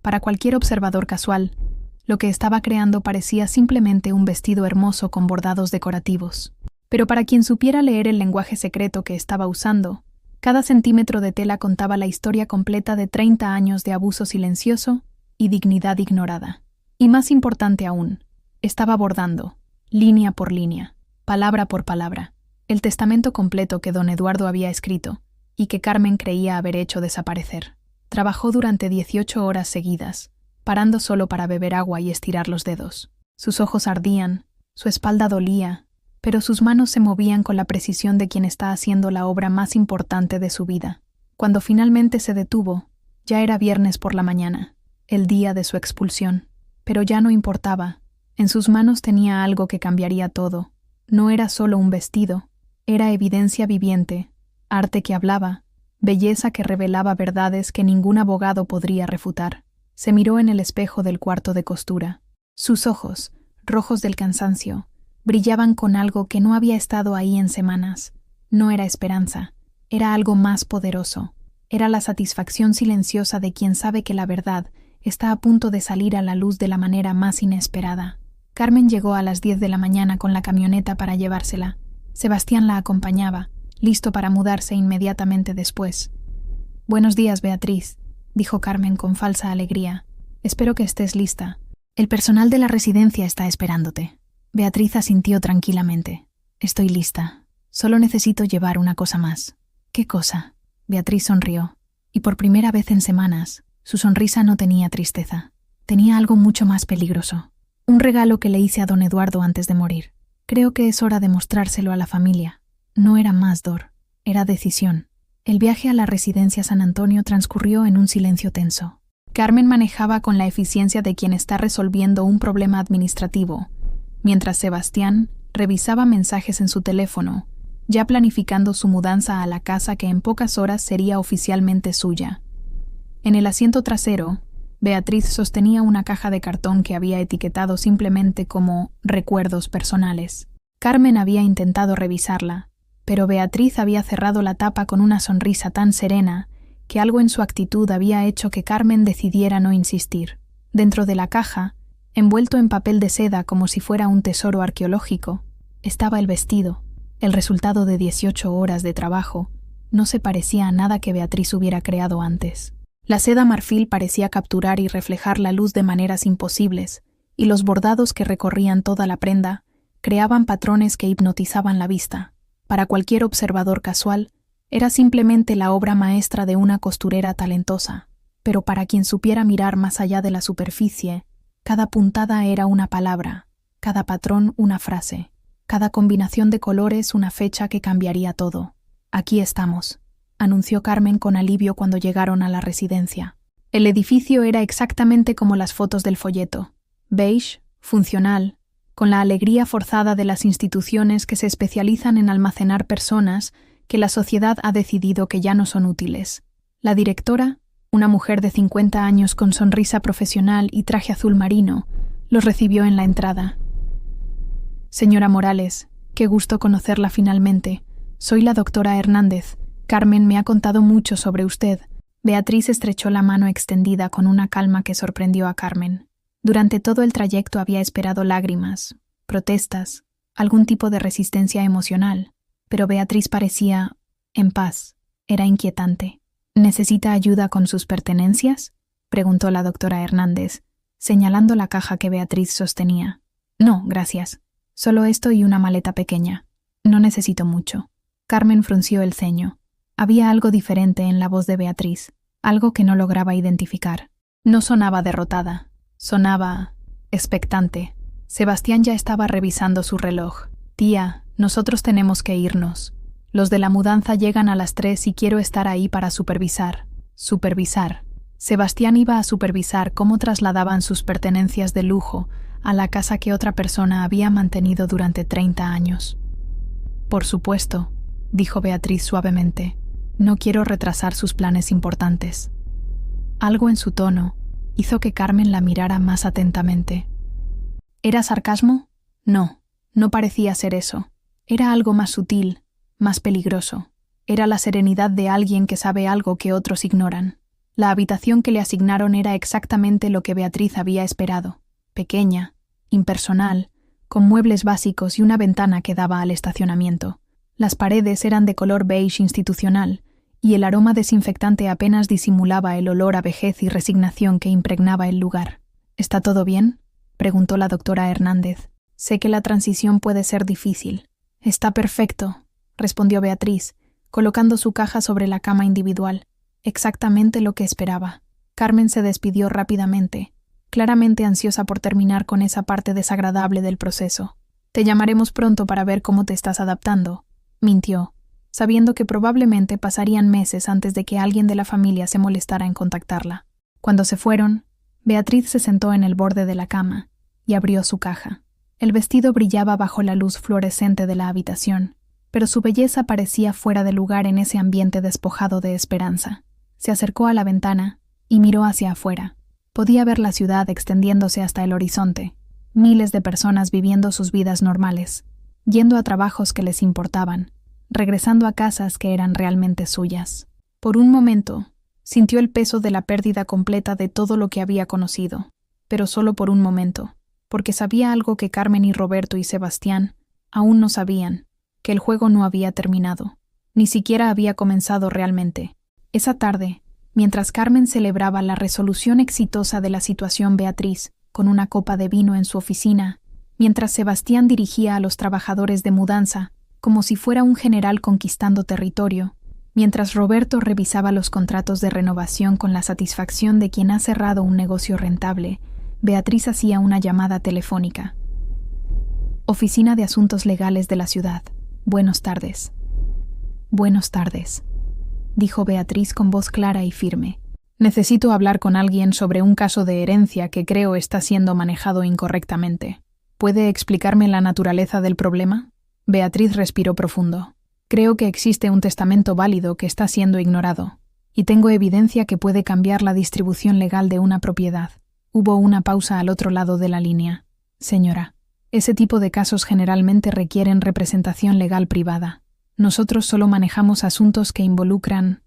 Para cualquier observador casual, lo que estaba creando parecía simplemente un vestido hermoso con bordados decorativos. Pero para quien supiera leer el lenguaje secreto que estaba usando, cada centímetro de tela contaba la historia completa de 30 años de abuso silencioso y dignidad ignorada. Y más importante aún, estaba bordando, línea por línea, palabra por palabra, el testamento completo que don Eduardo había escrito y que Carmen creía haber hecho desaparecer. Trabajó durante 18 horas seguidas, parando solo para beber agua y estirar los dedos. Sus ojos ardían, su espalda dolía, pero sus manos se movían con la precisión de quien está haciendo la obra más importante de su vida. Cuando finalmente se detuvo, ya era viernes por la mañana, el día de su expulsión. Pero ya no importaba. En sus manos tenía algo que cambiaría todo. No era solo un vestido, era evidencia viviente, arte que hablaba, belleza que revelaba verdades que ningún abogado podría refutar. Se miró en el espejo del cuarto de costura. Sus ojos, rojos del cansancio, brillaban con algo que no había estado ahí en semanas. No era esperanza, era algo más poderoso. Era la satisfacción silenciosa de quien sabe que la verdad está a punto de salir a la luz de la manera más inesperada. Carmen llegó a las 10 de la mañana con la camioneta para llevársela. Sebastián la acompañaba, listo para mudarse inmediatamente después. «Buenos días, Beatriz», dijo Carmen con falsa alegría. «Espero que estés lista. El personal de la residencia está esperándote». Beatriz asintió tranquilamente. «Estoy lista. Solo necesito llevar una cosa más». «¿Qué cosa?». Beatriz sonrió, y por primera vez en semanas, su sonrisa no tenía tristeza. Tenía algo mucho más peligroso. Un regalo que le hice a don Eduardo antes de morir. Creo que es hora de mostrárselo a la familia. No era más dor, era decisión. El viaje a la residencia San Antonio transcurrió en un silencio tenso. Carmen manejaba con la eficiencia de quien está resolviendo un problema administrativo, mientras Sebastián revisaba mensajes en su teléfono, ya planificando su mudanza a la casa que en pocas horas sería oficialmente suya. En el asiento trasero, Beatriz sostenía una caja de cartón que había etiquetado simplemente como «recuerdos personales». Carmen había intentado revisarla, pero Beatriz había cerrado la tapa con una sonrisa tan serena que algo en su actitud había hecho que Carmen decidiera no insistir. Dentro de la caja, envuelto en papel de seda como si fuera un tesoro arqueológico, estaba el vestido. El resultado de 18 horas de trabajo no se parecía a nada que Beatriz hubiera creado antes. La seda marfil parecía capturar y reflejar la luz de maneras imposibles, y los bordados que recorrían toda la prenda creaban patrones que hipnotizaban la vista. Para cualquier observador casual, era simplemente la obra maestra de una costurera talentosa, pero para quien supiera mirar más allá de la superficie, cada puntada era una palabra, cada patrón una frase, cada combinación de colores una fecha que cambiaría todo. Aquí estamos, anunció Carmen con alivio cuando llegaron a la residencia. El edificio era exactamente como las fotos del folleto, beige, funcional, con la alegría forzada de las instituciones que se especializan en almacenar personas que la sociedad ha decidido que ya no son útiles. La directora, una mujer de 50 años con sonrisa profesional y traje azul marino, los recibió en la entrada. Señora Morales, qué gusto conocerla finalmente. Soy la doctora Hernández. Carmen me ha contado mucho sobre usted. Beatriz estrechó la mano extendida con una calma que sorprendió a Carmen. Durante todo el trayecto había esperado lágrimas, protestas, algún tipo de resistencia emocional, pero Beatriz parecía en paz. Era inquietante. ¿Necesita ayuda con sus pertenencias?, preguntó la doctora Hernández, señalando la caja que Beatriz sostenía. No, gracias. Solo esto y una maleta pequeña. No necesito mucho. Carmen frunció el ceño. Había algo diferente en la voz de Beatriz, algo que no lograba identificar. No sonaba derrotada, sonaba expectante. Sebastián ya estaba revisando su reloj. Tía, nosotros tenemos que irnos. Los de la mudanza llegan a las 3 y quiero estar ahí para supervisar. Supervisar. Sebastián iba a supervisar cómo trasladaban sus pertenencias de lujo a la casa que otra persona había mantenido durante 30 años. Por supuesto, dijo Beatriz suavemente. No quiero retrasar sus planes importantes. Algo en su tono hizo que Carmen la mirara más atentamente. ¿Era sarcasmo? No, no parecía ser eso. Era algo más sutil, más peligroso. Era la serenidad de alguien que sabe algo que otros ignoran. La habitación que le asignaron era exactamente lo que Beatriz había esperado. Pequeña, impersonal, con muebles básicos y una ventana que daba al estacionamiento. Las paredes eran de color beige institucional, y el aroma desinfectante apenas disimulaba el olor a vejez y resignación que impregnaba el lugar. ¿Está todo bien?, preguntó la doctora Hernández. Sé que la transición puede ser difícil. Está perfecto, respondió Beatriz, colocando su caja sobre la cama individual. Exactamente lo que esperaba. Carmen se despidió rápidamente, claramente ansiosa por terminar con esa parte desagradable del proceso. Te llamaremos pronto para ver cómo te estás adaptando, mintió, sabiendo que probablemente pasarían meses antes de que alguien de la familia se molestara en contactarla. Cuando se fueron, Beatriz se sentó en el borde de la cama y abrió su caja. El vestido brillaba bajo la luz fluorescente de la habitación, pero su belleza parecía fuera de lugar en ese ambiente despojado de esperanza. Se acercó a la ventana y miró hacia afuera. Podía ver la ciudad extendiéndose hasta el horizonte, miles de personas viviendo sus vidas normales, yendo a trabajos que les importaban, regresando a casas que eran realmente suyas. Por un momento, sintió el peso de la pérdida completa de todo lo que había conocido, pero solo por un momento, porque sabía algo que Carmen y Roberto y Sebastián aún no sabían, que el juego no había terminado, ni siquiera había comenzado realmente. Esa tarde, mientras Carmen celebraba la resolución exitosa de la situación Beatriz, con una copa de vino en su oficina, mientras Sebastián dirigía a los trabajadores de mudanza, como si fuera un general conquistando territorio, mientras Roberto revisaba los contratos de renovación con la satisfacción de quien ha cerrado un negocio rentable, Beatriz hacía una llamada telefónica. Oficina de Asuntos Legales de la ciudad. Buenas tardes. Buenas tardes, dijo Beatriz con voz clara y firme. Necesito hablar con alguien sobre un caso de herencia que creo está siendo manejado incorrectamente. ¿Puede explicarme la naturaleza del problema? Beatriz respiró profundo. Creo que existe un testamento válido que está siendo ignorado, y tengo evidencia que puede cambiar la distribución legal de una propiedad. Hubo una pausa al otro lado de la línea. Señora, ese tipo de casos generalmente requieren representación legal privada. Nosotros solo manejamos asuntos que involucran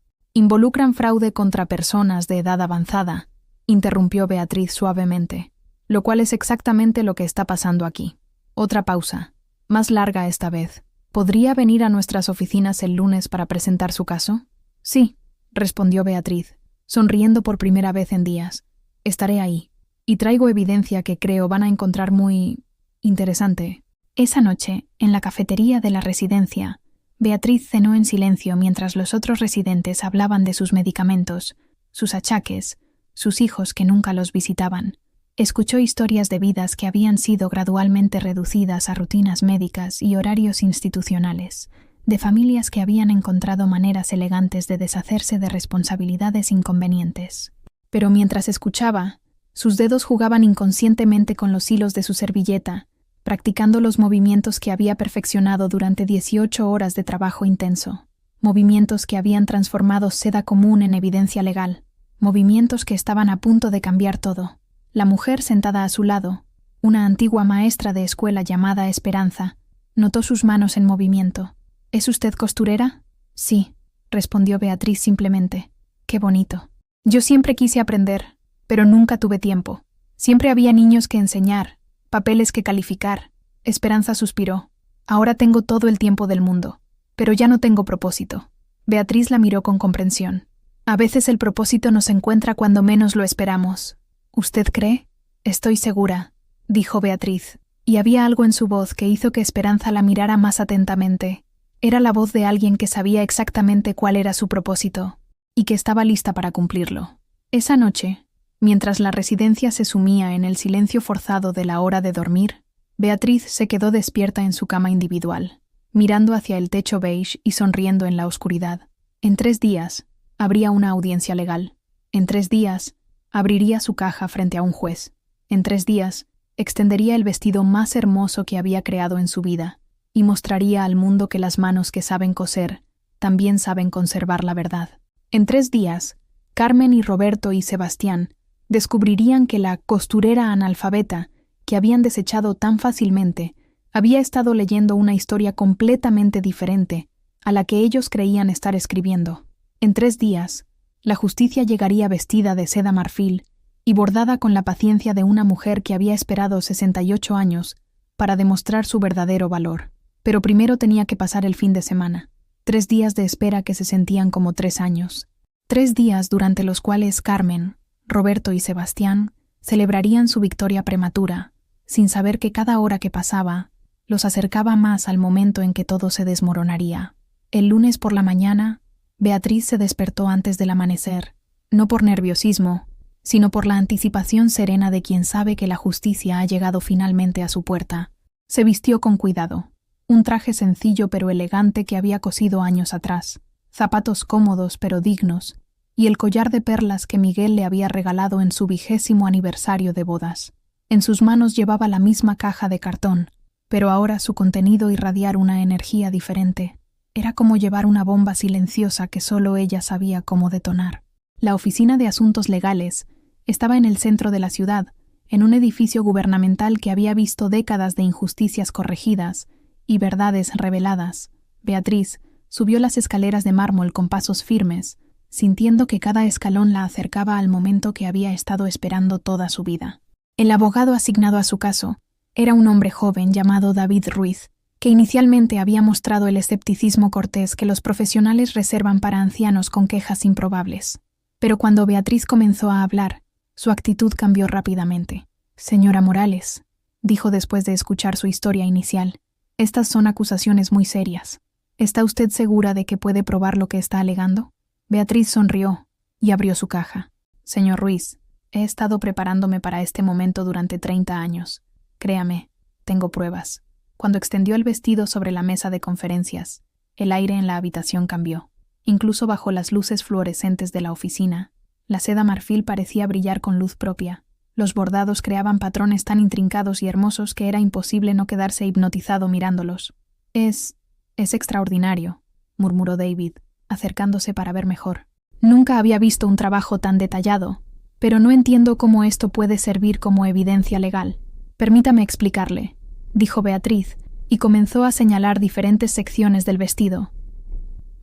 fraude contra personas de edad avanzada, interrumpió Beatriz suavemente, lo cual es exactamente lo que está pasando aquí. Otra pausa, más larga esta vez. ¿Podría venir a nuestras oficinas el lunes para presentar su caso? Sí, respondió Beatriz, sonriendo por primera vez en días. Estaré ahí, y traigo evidencia que creo van a encontrar muy interesante. Esa noche, en la cafetería de la residencia, Beatriz cenó en silencio mientras los otros residentes hablaban de sus medicamentos, sus achaques, sus hijos que nunca los visitaban. Escuchó historias de vidas que habían sido gradualmente reducidas a rutinas médicas y horarios institucionales, de familias que habían encontrado maneras elegantes de deshacerse de responsabilidades inconvenientes. Pero mientras escuchaba, sus dedos jugaban inconscientemente con los hilos de su servilleta, practicando los movimientos que había perfeccionado durante 18 horas de trabajo intenso. Movimientos que habían transformado seda común en evidencia legal. Movimientos que estaban a punto de cambiar todo. La mujer sentada a su lado, una antigua maestra de escuela llamada Esperanza, notó sus manos en movimiento. ¿Es usted costurera? Sí, respondió Beatriz simplemente. Qué bonito. Yo siempre quise aprender, pero nunca tuve tiempo. Siempre había niños que enseñar, papeles que calificar. Esperanza suspiró. Ahora tengo todo el tiempo del mundo, pero ya no tengo propósito. Beatriz la miró con comprensión. A veces el propósito nos encuentra cuando menos lo esperamos. ¿Usted cree? Estoy segura, dijo Beatriz, y había algo en su voz que hizo que Esperanza la mirara más atentamente. Era la voz de alguien que sabía exactamente cuál era su propósito, y que estaba lista para cumplirlo. Esa noche, mientras la residencia se sumía en el silencio forzado de la hora de dormir, Beatriz se quedó despierta en su cama individual, mirando hacia el techo beige y sonriendo en la oscuridad. En 3 días, habría una audiencia legal. En 3 días, abriría su caja frente a un juez. En 3 días, extendería el vestido más hermoso que había creado en su vida y mostraría al mundo que las manos que saben coser también saben conservar la verdad. En 3 días, Carmen y Roberto y Sebastián descubrirían que la costurera analfabeta que habían desechado tan fácilmente había estado leyendo una historia completamente diferente a la que ellos creían estar escribiendo. En 3 días, la justicia llegaría vestida de seda marfil y bordada con la paciencia de una mujer que había esperado 68 años para demostrar su verdadero valor. Pero primero tenía que pasar el fin de semana. 3 días de espera que se sentían como 3 años. 3 días durante los cuales Carmen, Roberto y Sebastián celebrarían su victoria prematura, sin saber que cada hora que pasaba los acercaba más al momento en que todo se desmoronaría. El lunes por la mañana, Beatriz se despertó antes del amanecer, no por nerviosismo, sino por la anticipación serena de quien sabe que la justicia ha llegado finalmente a su puerta. Se vistió con cuidado, un traje sencillo pero elegante que había cosido años atrás, zapatos cómodos pero dignos, y el collar de perlas que Miguel le había regalado en su 20º aniversario de bodas. En sus manos llevaba la misma caja de cartón, pero ahora su contenido irradiara una energía diferente. Era como llevar una bomba silenciosa que solo ella sabía cómo detonar. La Oficina de Asuntos Legales estaba en el centro de la ciudad, en un edificio gubernamental que había visto décadas de injusticias corregidas y verdades reveladas. Beatriz subió las escaleras de mármol con pasos firmes, sintiendo que cada escalón la acercaba al momento que había estado esperando toda su vida. El abogado asignado a su caso era un hombre joven llamado David Ruiz, que inicialmente había mostrado el escepticismo cortés que los profesionales reservan para ancianos con quejas improbables. Pero cuando Beatriz comenzó a hablar, su actitud cambió rápidamente. «Señora Morales», dijo después de escuchar su historia inicial, «estas son acusaciones muy serias. ¿Está usted segura de que puede probar lo que está alegando?» Beatriz sonrió y abrió su caja. «Señor Ruiz, he estado preparándome para este momento durante 30 años. Créame, tengo pruebas». Cuando extendió el vestido sobre la mesa de conferencias, el aire en la habitación cambió. Incluso bajo las luces fluorescentes de la oficina, la seda marfil parecía brillar con luz propia. Los bordados creaban patrones tan intrincados y hermosos que era imposible no quedarse hipnotizado mirándolos. Es extraordinario», murmuró David, acercándose para ver mejor. «Nunca había visto un trabajo tan detallado, pero no entiendo cómo esto puede servir como evidencia legal. Permítame explicarle», dijo Beatriz, y comenzó a señalar diferentes secciones del vestido.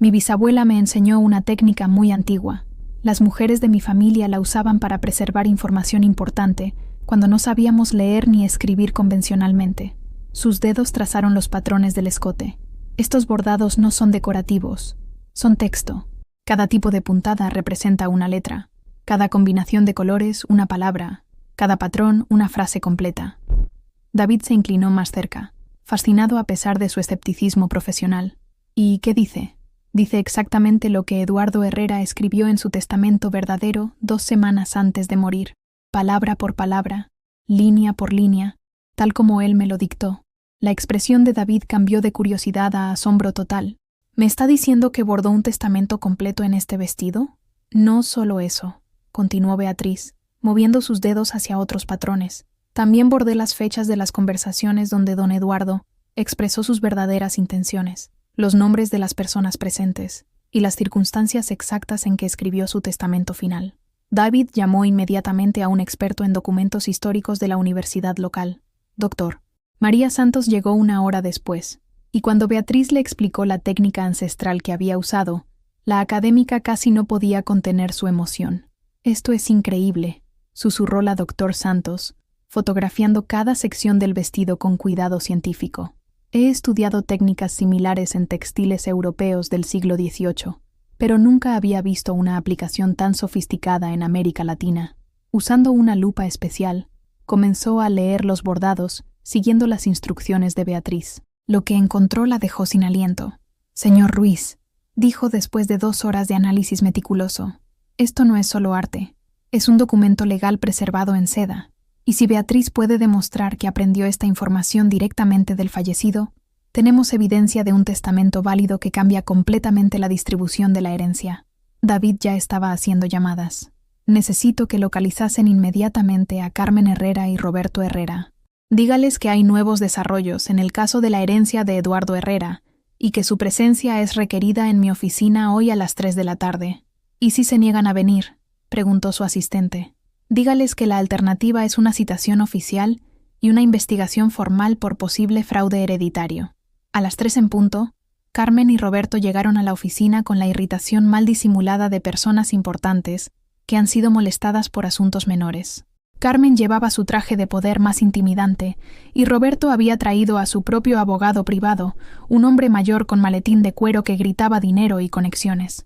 «Mi bisabuela me enseñó una técnica muy antigua. Las mujeres de mi familia la usaban para preservar información importante cuando no sabíamos leer ni escribir convencionalmente. Sus dedos trazaron los patrones del escote. Estos bordados no son decorativos, son texto. Cada tipo de puntada representa una letra, cada combinación de colores una palabra, cada patrón una frase completa». David se inclinó más cerca, fascinado a pesar de su escepticismo profesional. «¿Y qué dice?» «Dice exactamente lo que Eduardo Herrera escribió en su testamento verdadero 2 semanas antes de morir, palabra por palabra, línea por línea, tal como él me lo dictó». La expresión de David cambió de curiosidad a asombro total. ¿Me está diciendo que bordó un testamento completo en este vestido? No solo eso, continuó Beatriz, moviendo sus dedos hacia otros patrones. También bordé las fechas de las conversaciones donde don Eduardo expresó sus verdaderas intenciones, los nombres de las personas presentes y las circunstancias exactas en que escribió su testamento final. David llamó inmediatamente a un experto en documentos históricos de la universidad local. Doctor. María Santos llegó 1 hora después, y cuando Beatriz le explicó la técnica ancestral que había usado, la académica casi no podía contener su emoción. «Esto es increíble», susurró la doctor Santos, fotografiando cada sección del vestido con cuidado científico. «He estudiado técnicas similares en textiles europeos del siglo XVIII, pero nunca había visto una aplicación tan sofisticada en América Latina». Usando una lupa especial, comenzó a leer los bordados, siguiendo las instrucciones de Beatriz. Lo que encontró la dejó sin aliento. «Señor Ruiz», dijo después de 2 horas de análisis meticuloso, «esto no es solo arte, es un documento legal preservado en seda, y si Beatriz puede demostrar que aprendió esta información directamente del fallecido, tenemos evidencia de un testamento válido que cambia completamente la distribución de la herencia». David ya estaba haciendo llamadas. «Necesito que localizasen inmediatamente a Carmen Herrera y Roberto Herrera. Dígales que hay nuevos desarrollos en el caso de la herencia de Eduardo Herrera y que su presencia es requerida en mi oficina hoy a las 3 de la tarde. ¿Y si se niegan a venir?», preguntó su asistente. «Dígales que la alternativa es una citación oficial y una investigación formal por posible fraude hereditario». A las 3 en punto, Carmen y Roberto llegaron a la oficina con la irritación mal disimulada de personas importantes que han sido molestadas por asuntos menores. Carmen llevaba su traje de poder más intimidante, y Roberto había traído a su propio abogado privado, un hombre mayor con maletín de cuero que gritaba dinero y conexiones.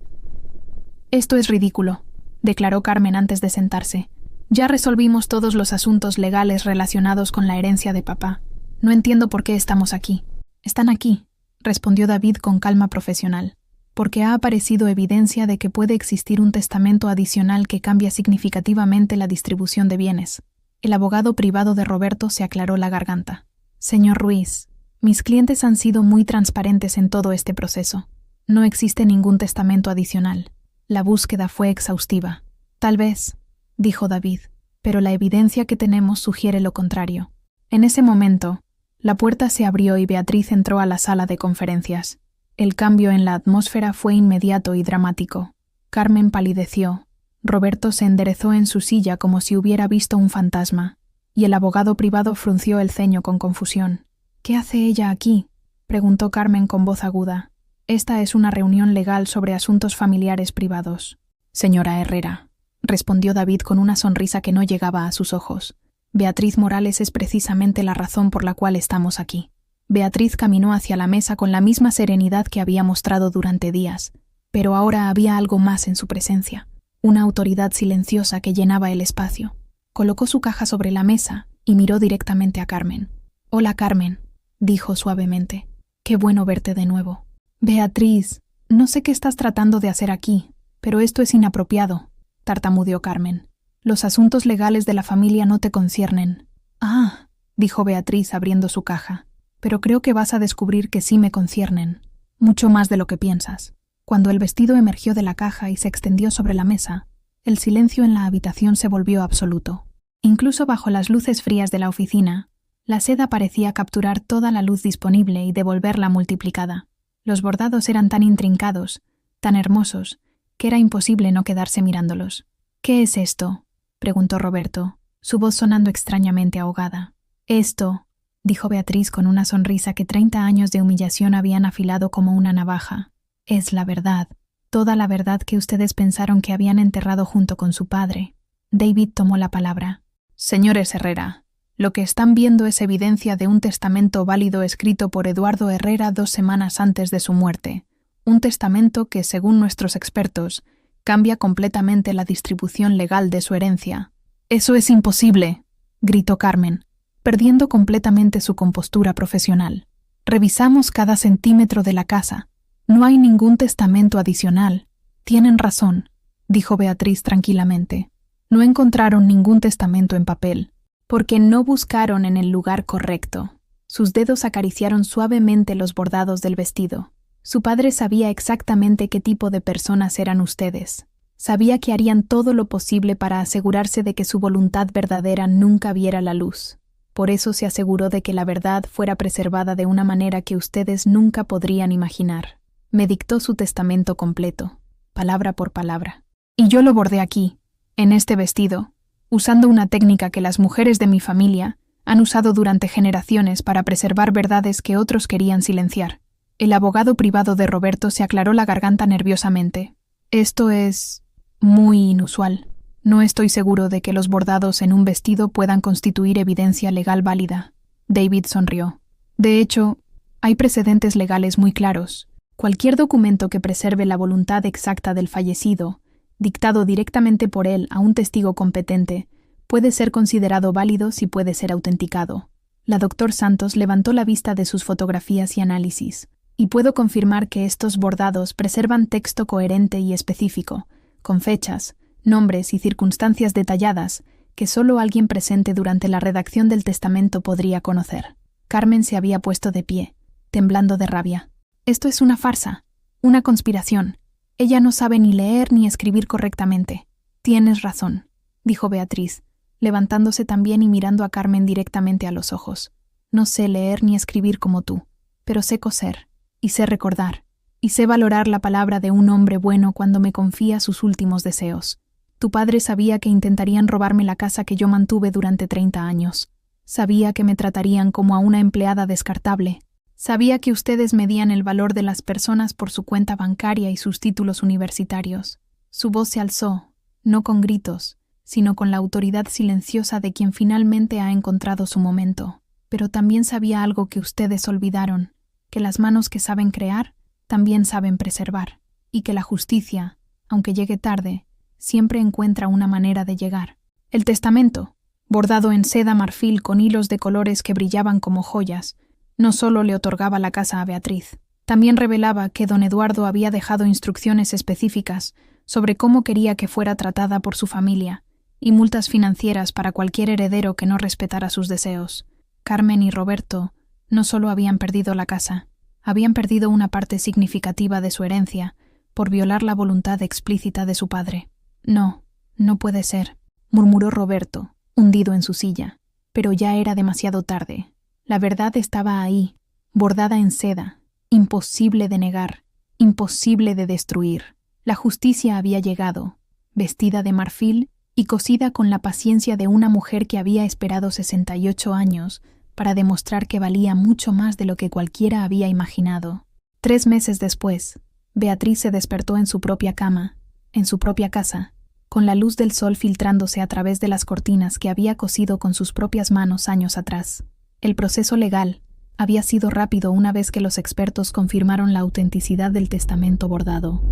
«Esto es ridículo», declaró Carmen antes de sentarse. «Ya resolvimos todos los asuntos legales relacionados con la herencia de papá. No entiendo por qué estamos aquí». «Están aquí», respondió David con calma profesional, «porque ha aparecido evidencia de que puede existir un testamento adicional que cambia significativamente la distribución de bienes». El abogado privado de Roberto se aclaró la garganta. «Señor Ruiz, mis clientes han sido muy transparentes en todo este proceso. No existe ningún testamento adicional. La búsqueda fue exhaustiva». «Tal vez», dijo David, «pero la evidencia que tenemos sugiere lo contrario». En ese momento, la puerta se abrió y Beatriz entró a la sala de conferencias. El cambio en la atmósfera fue inmediato y dramático. Carmen palideció. Roberto se enderezó en su silla como si hubiera visto un fantasma, y el abogado privado frunció el ceño con confusión. «¿Qué hace ella aquí?», preguntó Carmen con voz aguda. «Esta es una reunión legal sobre asuntos familiares privados». «Señora Herrera», respondió David con una sonrisa que no llegaba a sus ojos. «Beatriz Morales es precisamente la razón por la cual estamos aquí». Beatriz caminó hacia la mesa con la misma serenidad que había mostrado durante días, pero ahora había algo más en su presencia, una autoridad silenciosa que llenaba el espacio. Colocó su caja sobre la mesa y miró directamente a Carmen. «Hola, Carmen», dijo suavemente. «Qué bueno verte de nuevo». «Beatriz, no sé qué estás tratando de hacer aquí, pero esto es inapropiado», tartamudeó Carmen. «Los asuntos legales de la familia no te conciernen». «Ah», dijo Beatriz abriendo su caja. «Pero creo que vas a descubrir que sí me conciernen, mucho más de lo que piensas». Cuando el vestido emergió de la caja y se extendió sobre la mesa, el silencio en la habitación se volvió absoluto. Incluso bajo las luces frías de la oficina, la seda parecía capturar toda la luz disponible y devolverla multiplicada. Los bordados eran tan intrincados, tan hermosos, que era imposible no quedarse mirándolos. «¿Qué es esto?», preguntó Roberto, su voz sonando extrañamente ahogada. «Esto», dijo Beatriz con una sonrisa que 30 años de humillación habían afilado como una navaja, «es la verdad, toda la verdad que ustedes pensaron que habían enterrado junto con su padre». David tomó la palabra. «Señores Herrera, lo que están viendo es evidencia de un testamento válido escrito por Eduardo Herrera 2 semanas antes de su muerte, un testamento que, según nuestros expertos, cambia completamente la distribución legal de su herencia». «Eso es imposible», gritó Carmen, perdiendo completamente su compostura profesional. «Revisamos cada centímetro de la casa. No hay ningún testamento adicional». «Tienen razón», dijo Beatriz tranquilamente. «No encontraron ningún testamento en papel, porque no buscaron en el lugar correcto». Sus dedos acariciaron suavemente los bordados del vestido. Su padre sabía exactamente qué tipo de personas eran ustedes. Sabía que harían todo lo posible para asegurarse de que su voluntad verdadera nunca viera la luz. Por eso se aseguró de que la verdad fuera preservada de una manera que ustedes nunca podrían imaginar. Me dictó su testamento completo, palabra por palabra. Y yo lo bordé aquí, en este vestido, usando una técnica que las mujeres de mi familia han usado durante generaciones para preservar verdades que otros querían silenciar. El abogado privado de Roberto se aclaró la garganta nerviosamente. Esto es muy inusual. No estoy seguro de que los bordados en un vestido puedan constituir evidencia legal válida. David sonrió. De hecho, hay precedentes legales muy claros. Cualquier documento que preserve la voluntad exacta del fallecido, dictado directamente por él a un testigo competente, puede ser considerado válido si puede ser autenticado. La doctor Santos levantó la vista de sus fotografías y análisis, y puedo confirmar que estos bordados preservan texto coherente y específico, con fechas, nombres y circunstancias detalladas que solo alguien presente durante la redacción del testamento podría conocer. Carmen se había puesto de pie, temblando de rabia. Esto es una farsa, una conspiración. Ella no sabe ni leer ni escribir correctamente. Tienes razón, dijo Beatriz, levantándose también y mirando a Carmen directamente a los ojos. No sé leer ni escribir como tú, pero sé coser, y sé recordar, y sé valorar la palabra de un hombre bueno cuando me confía sus últimos deseos. Tu padre sabía que intentarían robarme la casa que yo mantuve durante 30 años. Sabía que me tratarían como a una empleada descartable. Sabía que ustedes medían el valor de las personas por su cuenta bancaria y sus títulos universitarios. Su voz se alzó, no con gritos, sino con la autoridad silenciosa de quien finalmente ha encontrado su momento. Pero también sabía algo que ustedes olvidaron, que las manos que saben crear también saben preservar, y que la justicia, aunque llegue tarde, siempre encuentra una manera de llegar. El testamento, bordado en seda marfil con hilos de colores que brillaban como joyas, no solo le otorgaba la casa a Beatriz, también revelaba que don Eduardo había dejado instrucciones específicas sobre cómo quería que fuera tratada por su familia y multas financieras para cualquier heredero que no respetara sus deseos. Carmen y Roberto no solo habían perdido la casa, habían perdido una parte significativa de su herencia por violar la voluntad explícita de su padre. No, no puede ser, murmuró Roberto, hundido en su silla, pero ya era demasiado tarde. La verdad estaba ahí, bordada en seda, imposible de negar, imposible de destruir. La justicia había llegado, vestida de marfil y cosida con la paciencia de una mujer que había esperado 68 años para demostrar que valía mucho más de lo que cualquiera había imaginado. 3 meses después, Beatriz se despertó en su propia cama, en su propia casa, con la luz del sol filtrándose a través de las cortinas que había cosido con sus propias manos años atrás. El proceso legal había sido rápido una vez que los expertos confirmaron la autenticidad del testamento bordado.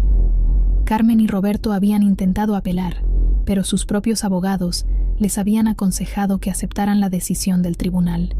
Carmen y Roberto habían intentado apelar, pero sus propios abogados les habían aconsejado que aceptaran la decisión del tribunal.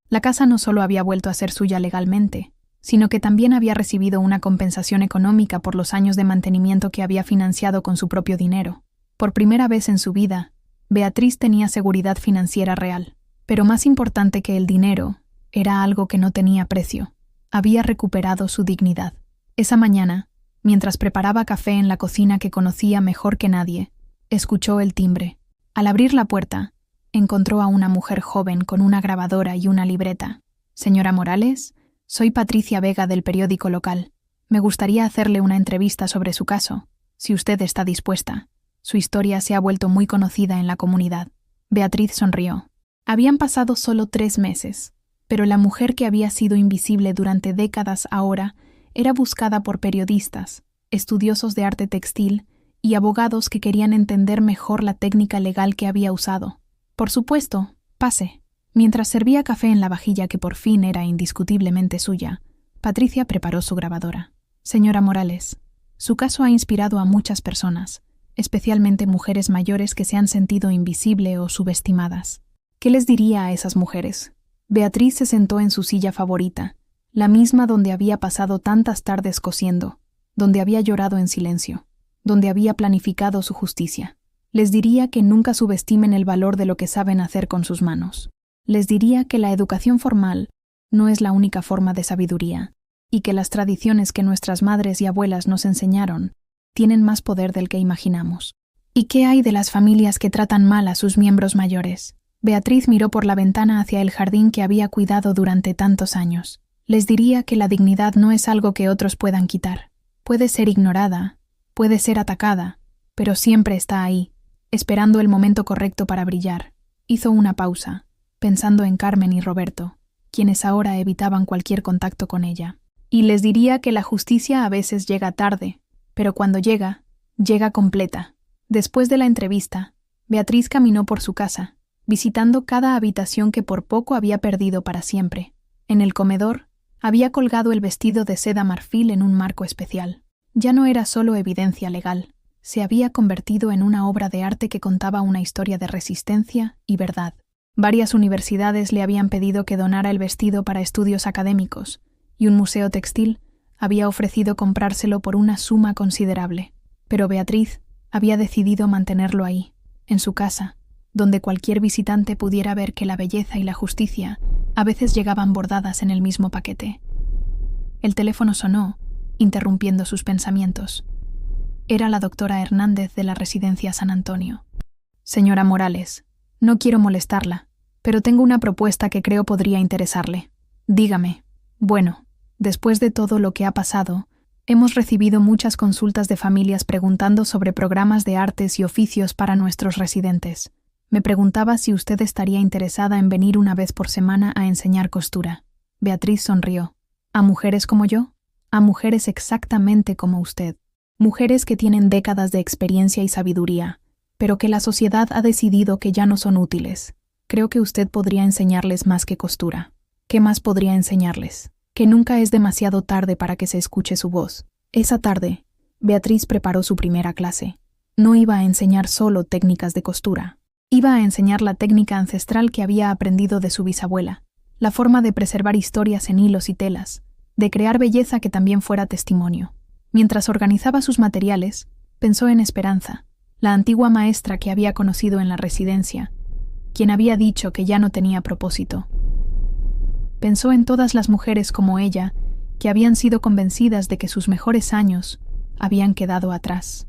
La casa no solo había vuelto a ser suya legalmente, sino que también había recibido una compensación económica por los años de mantenimiento que había financiado con su propio dinero. Por primera vez en su vida, Beatriz tenía seguridad financiera real. Pero más importante que el dinero, era algo que no tenía precio. Había recuperado su dignidad. Esa mañana, mientras preparaba café en la cocina que conocía mejor que nadie, escuchó el timbre. Al abrir la puerta, encontró a una mujer joven con una grabadora y una libreta. «Señora Morales, soy Patricia Vega del periódico local. Me gustaría hacerle una entrevista sobre su caso, si usted está dispuesta. Su historia se ha vuelto muy conocida en la comunidad». Beatriz sonrió. Habían pasado solo 3 meses, pero la mujer que había sido invisible durante décadas ahora era buscada por periodistas, estudiosos de arte textil y abogados que querían entender mejor la técnica legal que había usado. «Por supuesto, pase». Mientras servía café en la vajilla que por fin era indiscutiblemente suya, Patricia preparó su grabadora. «Señora Morales, su caso ha inspirado a muchas personas, especialmente mujeres mayores que se han sentido invisible o subestimadas. ¿Qué les diría a esas mujeres?» Beatriz se sentó en su silla favorita, la misma donde había pasado tantas tardes cosiendo, donde había llorado en silencio, donde había planificado su justicia. Les diría que nunca subestimen el valor de lo que saben hacer con sus manos. Les diría que la educación formal no es la única forma de sabiduría, y que las tradiciones que nuestras madres y abuelas nos enseñaron tienen más poder del que imaginamos. ¿Y qué hay de las familias que tratan mal a sus miembros mayores? Beatriz miró por la ventana hacia el jardín que había cuidado durante tantos años. Les diría que la dignidad no es algo que otros puedan quitar. Puede ser ignorada, puede ser atacada, pero siempre está ahí, esperando el momento correcto para brillar. Hizo una pausa, pensando en Carmen y Roberto, quienes ahora evitaban cualquier contacto con ella. Y les diría que la justicia a veces llega tarde, pero cuando llega, llega completa. Después de la entrevista, Beatriz caminó por su casa, visitando cada habitación que por poco había perdido para siempre. En el comedor, había colgado el vestido de seda marfil en un marco especial. Ya no era solo evidencia legal, se había convertido en una obra de arte que contaba una historia de resistencia y verdad. Varias universidades le habían pedido que donara el vestido para estudios académicos, y un museo textil había ofrecido comprárselo por una suma considerable. Pero Beatriz había decidido mantenerlo ahí, en su casa, donde cualquier visitante pudiera ver que la belleza y la justicia a veces llegaban bordadas en el mismo paquete. El teléfono sonó, interrumpiendo sus pensamientos. Era la doctora Hernández de la Residencia San Antonio. Señora Morales, no quiero molestarla, pero tengo una propuesta que creo podría interesarle. Dígame. Bueno, después de todo lo que ha pasado, hemos recibido muchas consultas de familias preguntando sobre programas de artes y oficios para nuestros residentes. Me preguntaba si usted estaría interesada en venir una vez por semana a enseñar costura. Beatriz sonrió. ¿A mujeres como yo? A mujeres exactamente como usted. Mujeres que tienen décadas de experiencia y sabiduría, pero que la sociedad ha decidido que ya no son útiles. Creo que usted podría enseñarles más que costura. ¿Qué más podría enseñarles? Que nunca es demasiado tarde para que se escuche su voz. Esa tarde, Beatriz preparó su primera clase. No iba a enseñar solo técnicas de costura. Iba a enseñar la técnica ancestral que había aprendido de su bisabuela, la forma de preservar historias en hilos y telas, de crear belleza que también fuera testimonio. Mientras organizaba sus materiales, pensó en Esperanza, la antigua maestra que había conocido en la residencia, quien había dicho que ya no tenía propósito. Pensó en todas las mujeres como ella, que habían sido convencidas de que sus mejores años habían quedado atrás.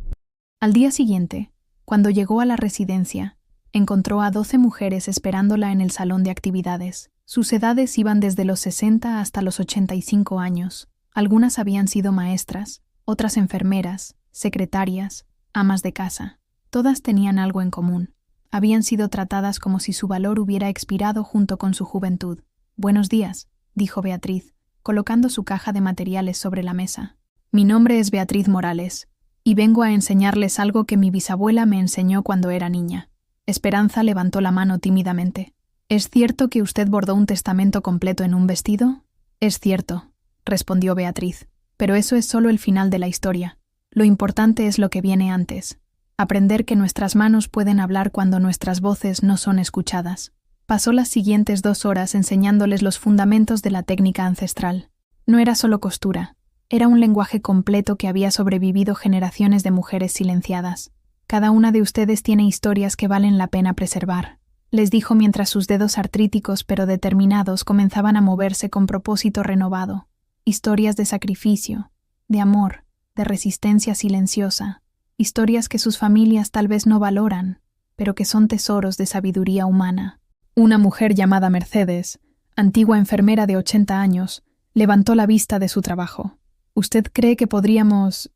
Al día siguiente, cuando llegó a la residencia, encontró a 12 mujeres esperándola en el salón de actividades. Sus edades iban desde los 60 hasta los 85 años. Algunas habían sido maestras, otras enfermeras, secretarias, amas de casa. Todas tenían algo en común. Habían sido tratadas como si su valor hubiera expirado junto con su juventud. «Buenos días», dijo Beatriz, colocando su caja de materiales sobre la mesa. «Mi nombre es Beatriz Morales, y vengo a enseñarles algo que mi bisabuela me enseñó cuando era niña». Esperanza levantó la mano tímidamente. «¿Es cierto que usted bordó un testamento completo en un vestido?» «Es cierto», respondió Beatriz, «pero eso es solo el final de la historia. Lo importante es lo que viene antes. Aprender que nuestras manos pueden hablar cuando nuestras voces no son escuchadas». Pasó las siguientes 2 horas enseñándoles los fundamentos de la técnica ancestral. No era solo costura, era un lenguaje completo que había sobrevivido generaciones de mujeres silenciadas. «Cada una de ustedes tiene historias que valen la pena preservar», les dijo mientras sus dedos artríticos pero determinados comenzaban a moverse con propósito renovado. Historias de sacrificio, de amor, de resistencia silenciosa, historias que sus familias tal vez no valoran, pero que son tesoros de sabiduría humana. Una mujer llamada Mercedes, antigua enfermera de 80 años, levantó la vista de su trabajo. «¿Usted cree que podríamos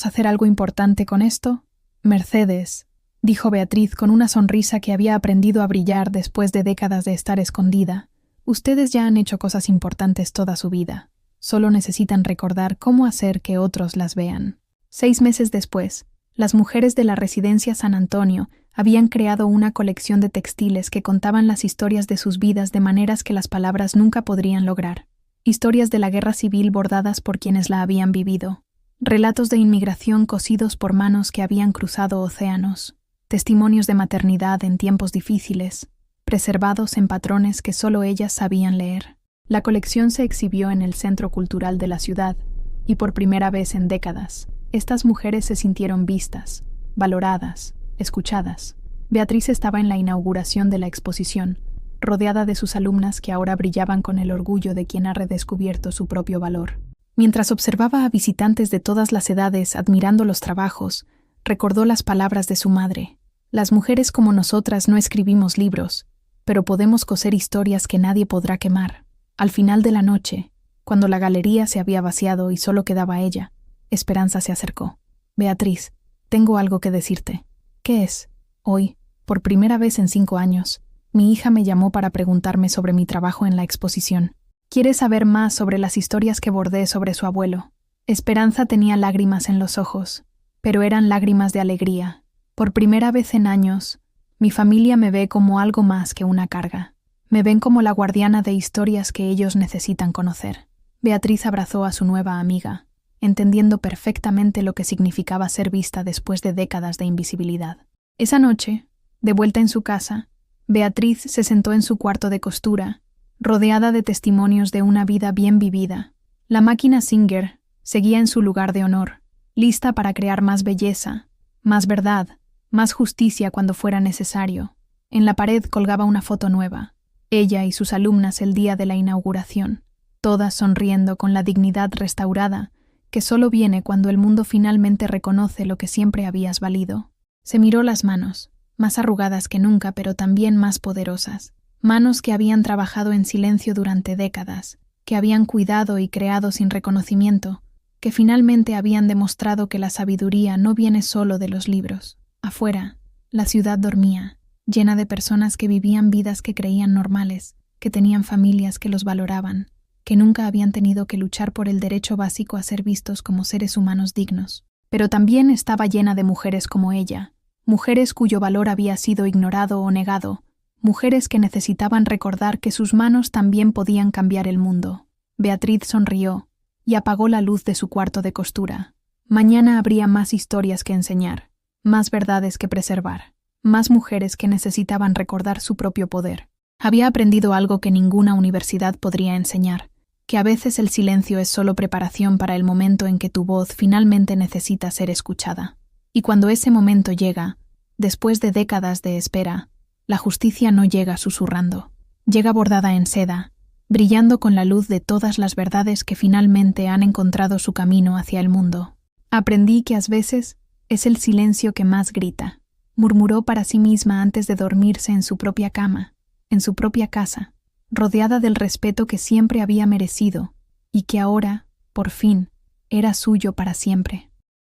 hacer algo importante con esto?» «Mercedes», dijo Beatriz con una sonrisa que había aprendido a brillar después de décadas de estar escondida. «Ustedes ya han hecho cosas importantes toda su vida. Solo necesitan recordar cómo hacer que otros las vean». 6 meses después, las mujeres de la Residencia San Antonio habían creado una colección de textiles que contaban las historias de sus vidas de maneras que las palabras nunca podrían lograr. Historias de la guerra civil bordadas por quienes la habían vivido. Relatos de inmigración cosidos por manos que habían cruzado océanos. Testimonios de maternidad en tiempos difíciles, preservados en patrones que solo ellas sabían leer. La colección se exhibió en el Centro Cultural de la ciudad, y por primera vez en décadas, estas mujeres se sintieron vistas, valoradas, escuchadas. Beatriz estaba en la inauguración de la exposición, rodeada de sus alumnas que ahora brillaban con el orgullo de quien ha redescubierto su propio valor. Mientras observaba a visitantes de todas las edades admirando los trabajos, recordó las palabras de su madre. Las mujeres como nosotras no escribimos libros, pero podemos coser historias que nadie podrá quemar. Al final de la noche, cuando la galería se había vaciado y solo quedaba ella, Esperanza se acercó. «Beatriz, tengo algo que decirte». «¿Qué es?» «Hoy, por primera vez en 5 años, mi hija me llamó para preguntarme sobre mi trabajo en la exposición. Quiere saber más sobre las historias que bordé sobre su abuelo». Esperanza tenía lágrimas en los ojos, pero eran lágrimas de alegría. «Por primera vez en años, mi familia me ve como algo más que una carga. Me ven como la guardiana de historias que ellos necesitan conocer». Beatriz abrazó a su nueva amiga, entendiendo perfectamente lo que significaba ser vista después de décadas de invisibilidad. Esa noche, de vuelta en su casa, Beatriz se sentó en su cuarto de costura, rodeada de testimonios de una vida bien vivida. La máquina Singer seguía en su lugar de honor, lista para crear más belleza, más verdad, más justicia cuando fuera necesario. En la pared colgaba una foto nueva, ella y sus alumnas el día de la inauguración, todas sonriendo con la dignidad restaurada que solo viene cuando el mundo finalmente reconoce lo que siempre habías valido. Se miró las manos, más arrugadas que nunca, pero también más poderosas. Manos que habían trabajado en silencio durante décadas, que habían cuidado y creado sin reconocimiento, que finalmente habían demostrado que la sabiduría no viene solo de los libros. Afuera, la ciudad dormía, llena de personas que vivían vidas que creían normales, que tenían familias que los valoraban, que nunca habían tenido que luchar por el derecho básico a ser vistos como seres humanos dignos. Pero también estaba llena de mujeres como ella, mujeres cuyo valor había sido ignorado o negado, mujeres que necesitaban recordar que sus manos también podían cambiar el mundo. Beatriz sonrió y apagó la luz de su cuarto de costura. Mañana habría más historias que enseñar, más verdades que preservar, más mujeres que necesitaban recordar su propio poder. Había aprendido algo que ninguna universidad podría enseñar, que a veces el silencio es solo preparación para el momento en que tu voz finalmente necesita ser escuchada. Y cuando ese momento llega, después de décadas de espera, la justicia no llega susurrando, llega bordada en seda, brillando con la luz de todas las verdades que finalmente han encontrado su camino hacia el mundo. Aprendí que a veces es el silencio que más grita, murmuró para sí misma antes de dormirse en su propia cama, en su propia casa, rodeada del respeto que siempre había merecido y que ahora, por fin, era suyo para siempre.